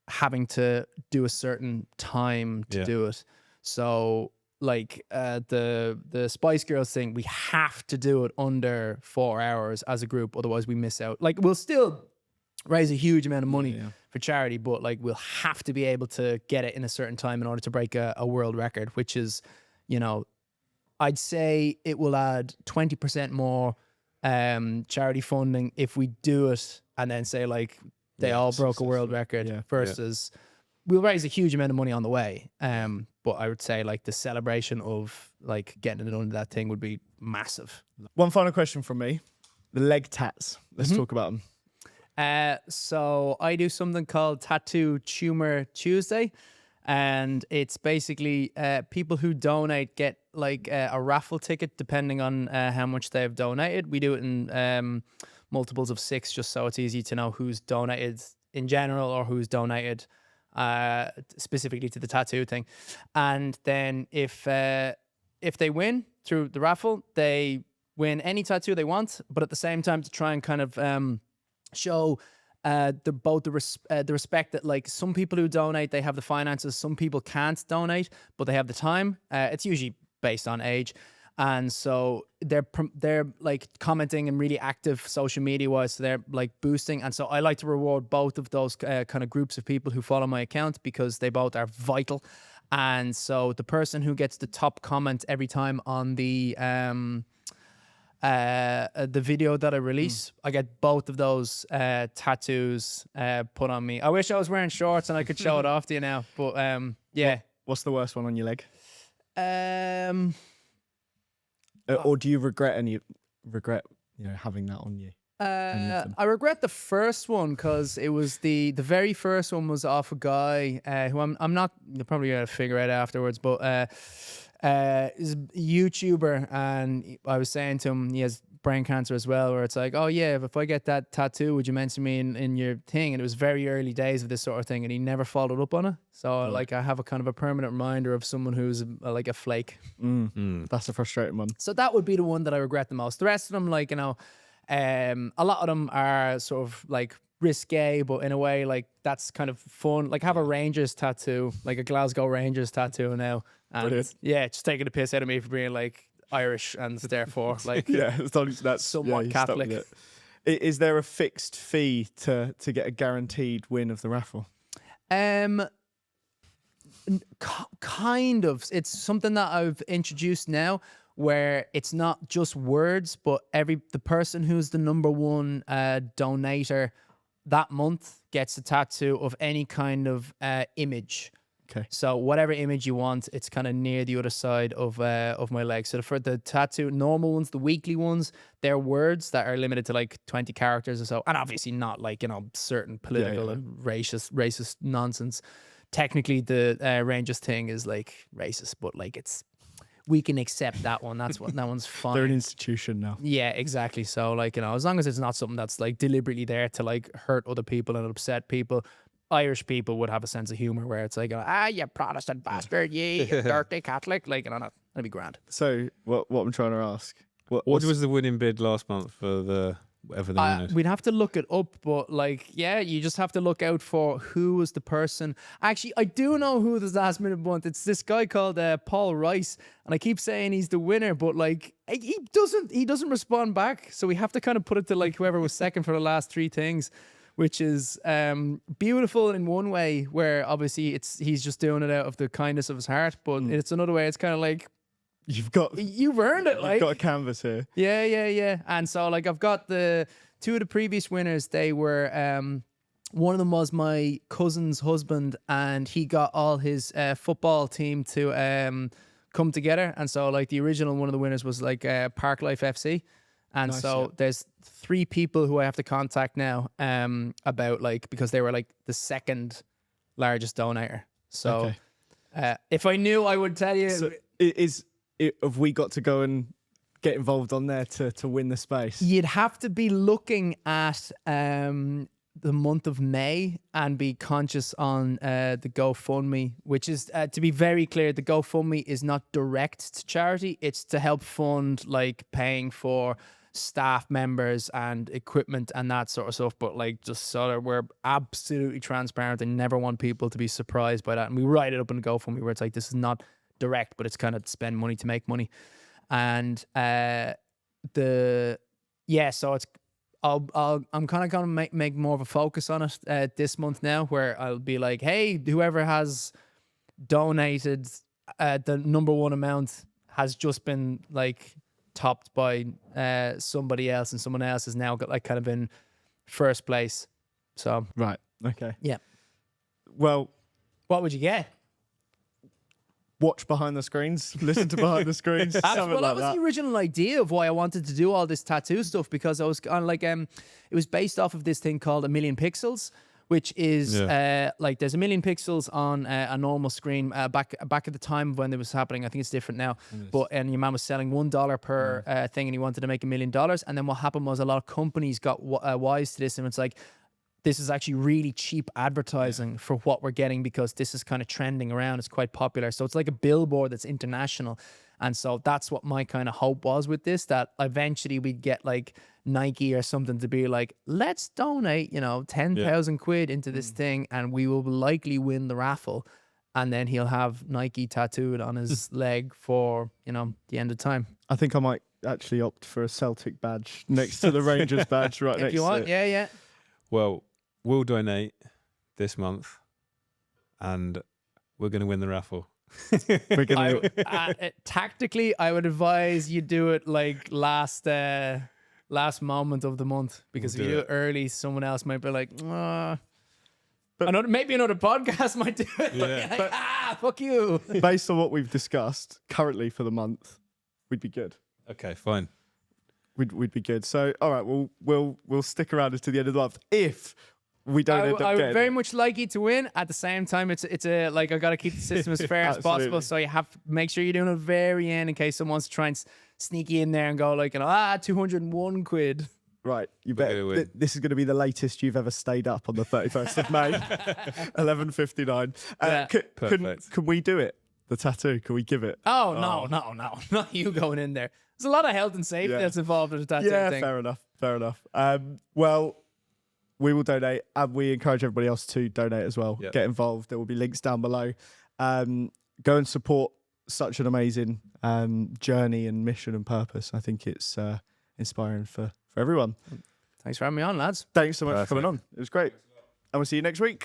having to do a certain time to do it. So like the Spice Girls thing, we have to do it under 4 hours as a group, otherwise we miss out. Like, we'll still raise a huge amount of money for charity, but like we'll have to be able to get it in a certain time in order to break a world record, which is, you know, I'd say it will add 20% more charity funding if we do it and then say like they all broke a world record versus we'll raise a huge amount of money on the way. But I would say like the celebration of like getting it under that thing would be massive. One final question from me. The leg tats. Let's talk about them. So I do something called Tattoo Tumor Tuesday, and it's basically people who donate get like a raffle ticket depending on how much they've donated. We do it in multiples of 6, just so it's easy to know who's donated in general or who's donated specifically to the tattoo thing. And then if they win through the raffle, they win any tattoo they want, but at the same time to try and kind of show the respect that like some people who donate, they have the finances, some people can't donate but they have the time. It's usually based on age, and so they're like commenting and really active social media wise, so they're like boosting. And so I like to reward both of those kind of groups of people who follow my account, because they both are vital. And so the person who gets the top comment every time on the video that I release, I get both of those tattoos put on me. I wish I was wearing shorts and I could show it off to you now, but yeah. What's the worst one on your leg? Or do you regret having that on you? I regret the first one, because it was the very first one was off a guy who I'm not, you're probably gonna figure out afterwards, but is a YouTuber, and I was saying to him he has brain cancer as well, where it's like, oh yeah, if I get that tattoo, would you mention me in your thing? And it was very early days of this sort of thing, and he never followed up on it. So like I have a kind of a permanent reminder of someone who's like a flake. That's a frustrating one. So that would be the one that I regret the most. The rest of them, like, you know, a lot of them are sort of like risque, but in a way like that's kind of fun. Like, have a Rangers tattoo, like a Glasgow Rangers tattoo now. And Brilliant. yeah, just taking the piss out of me for being like Irish and therefore like that's somewhat Catholic. Is there a fixed fee to get a guaranteed win of the raffle? Kind of. It's something that I've introduced now, where it's not just words, but the person who's the number one donator that month gets a tattoo of any kind of image. Okay. So whatever image you want, it's kind of near the other side of my leg. So for the tattoo, normal ones, the weekly ones, they're words that are limited to like 20 characters or so, and obviously not like, you know, certain political and racist nonsense. Technically, the Rangers thing is like racist, but like we can accept that one. That one's fine. They're an institution now. Yeah, exactly. So like, you know, as long as it's not something that's like deliberately there to like hurt other people and upset people. Irish people would have a sense of humor where it's like, you Protestant bastard, you dirty Catholic. Like, you know, that'd be grand. So what I'm trying to ask, what was the winning bid last month for the whatever they wanted? We'd have to look it up, but like, yeah, you just have to look out for who was the person. Actually, I do know who this last minute month. It's this guy called Paul Rice, and I keep saying he's the winner, but like he doesn't respond back. So we have to kind of put it to like whoever was second for the last 3 things, which is beautiful in one way, where obviously he's just doing it out of the kindness of his heart, but it's another way. It's kind of like, you've earned it. Like, you've got a canvas here. Yeah. And so like I've got the 2 of the previous winners. They were one of them was my cousin's husband, and he got all his football team to come together. And so like the original one of the winners was like Park Life FC. And Nice, so yeah. there's 3 people who I have to contact now about like, because they were like the second largest donator. So if I knew, I would tell you. So have we got to go and get involved on there to win the space? You'd have to be looking at the month of May and be conscious on the GoFundMe, which is, to be very clear, the GoFundMe is not direct to charity. It's to help fund like paying for staff members and equipment and that sort of stuff. But like, just so that we're absolutely transparent and never want people to be surprised by that. And we write it up in the GoFundMe where it's like, this is not direct, but it's kind of spend money to make money. And so it's I'm kind of gonna make more of a focus on it this month now, where I'll be like, hey, whoever has donated the number one amount has just been like topped by somebody else, and someone else has now got like kind of in first place. So Right. Okay. yeah. Well, What would you get? watch Behind the Screens, listen to Behind the Screens, something Well, that like was that. the original idea of why I wanted to do all this tattoo stuff, because I was kind of like, it was based off of this thing called A Million Pixels, which is like there's a million pixels on a normal screen. Back at the time when it was happening, I think it's different now. And your man was selling $1 per thing, and he wanted to make $1 million. And then what happened was a lot of companies got wise to this, and it's like, this is actually really cheap advertising for what we're getting, because this is kind of trending around. It's quite popular. So it's like a billboard that's international. And so that's what my kind of hope was with this, that eventually we'd get like Nike or something to be like, let's donate, 10,000 quid into this thing, and we will likely win the raffle. And then he'll have Nike tattooed on his leg for, the end of time. I think I might actually opt for a Celtic badge next to the Rangers badge right next If you to want, it. yeah. Well, we'll donate this month, and we're going to win the raffle. We're gonna Tactically, I would advise you do it like last moment of the month, because if you do it early, someone else might be like, maybe another podcast might do it. Yeah. Like, fuck you. based on what we've discussed currently for the month, we'd be good. Okay, fine. We'd be good. So all right, we'll stick around until the end of the month if we don't end up I would getting very it. much like you to win. At the same time, it's a like, I got to keep the system as fair as possible. Absolutely. So you have to make sure you're doing it at the very end, in case someone wants to try and sneak you in there and go like, 201 quid. Right, you We're gonna better. win. This is going to be the latest you've ever stayed up on the 31st of May, 11:59. Yeah. Perfect. Can we do it? The tattoo? Can we give it? Oh, no, not you going in there. There's a lot of health and safety Yeah. that's involved in the tattoo Yeah, thing. fair enough. Well, we will donate, and we encourage everybody else to donate as well. Yep. Get involved. There will be links down below. Go and support such an amazing journey and mission and purpose. I think it's inspiring for everyone. Thanks for having me on, lads. Thanks so much for Perfect. coming on. It was great. And we'll see you next week.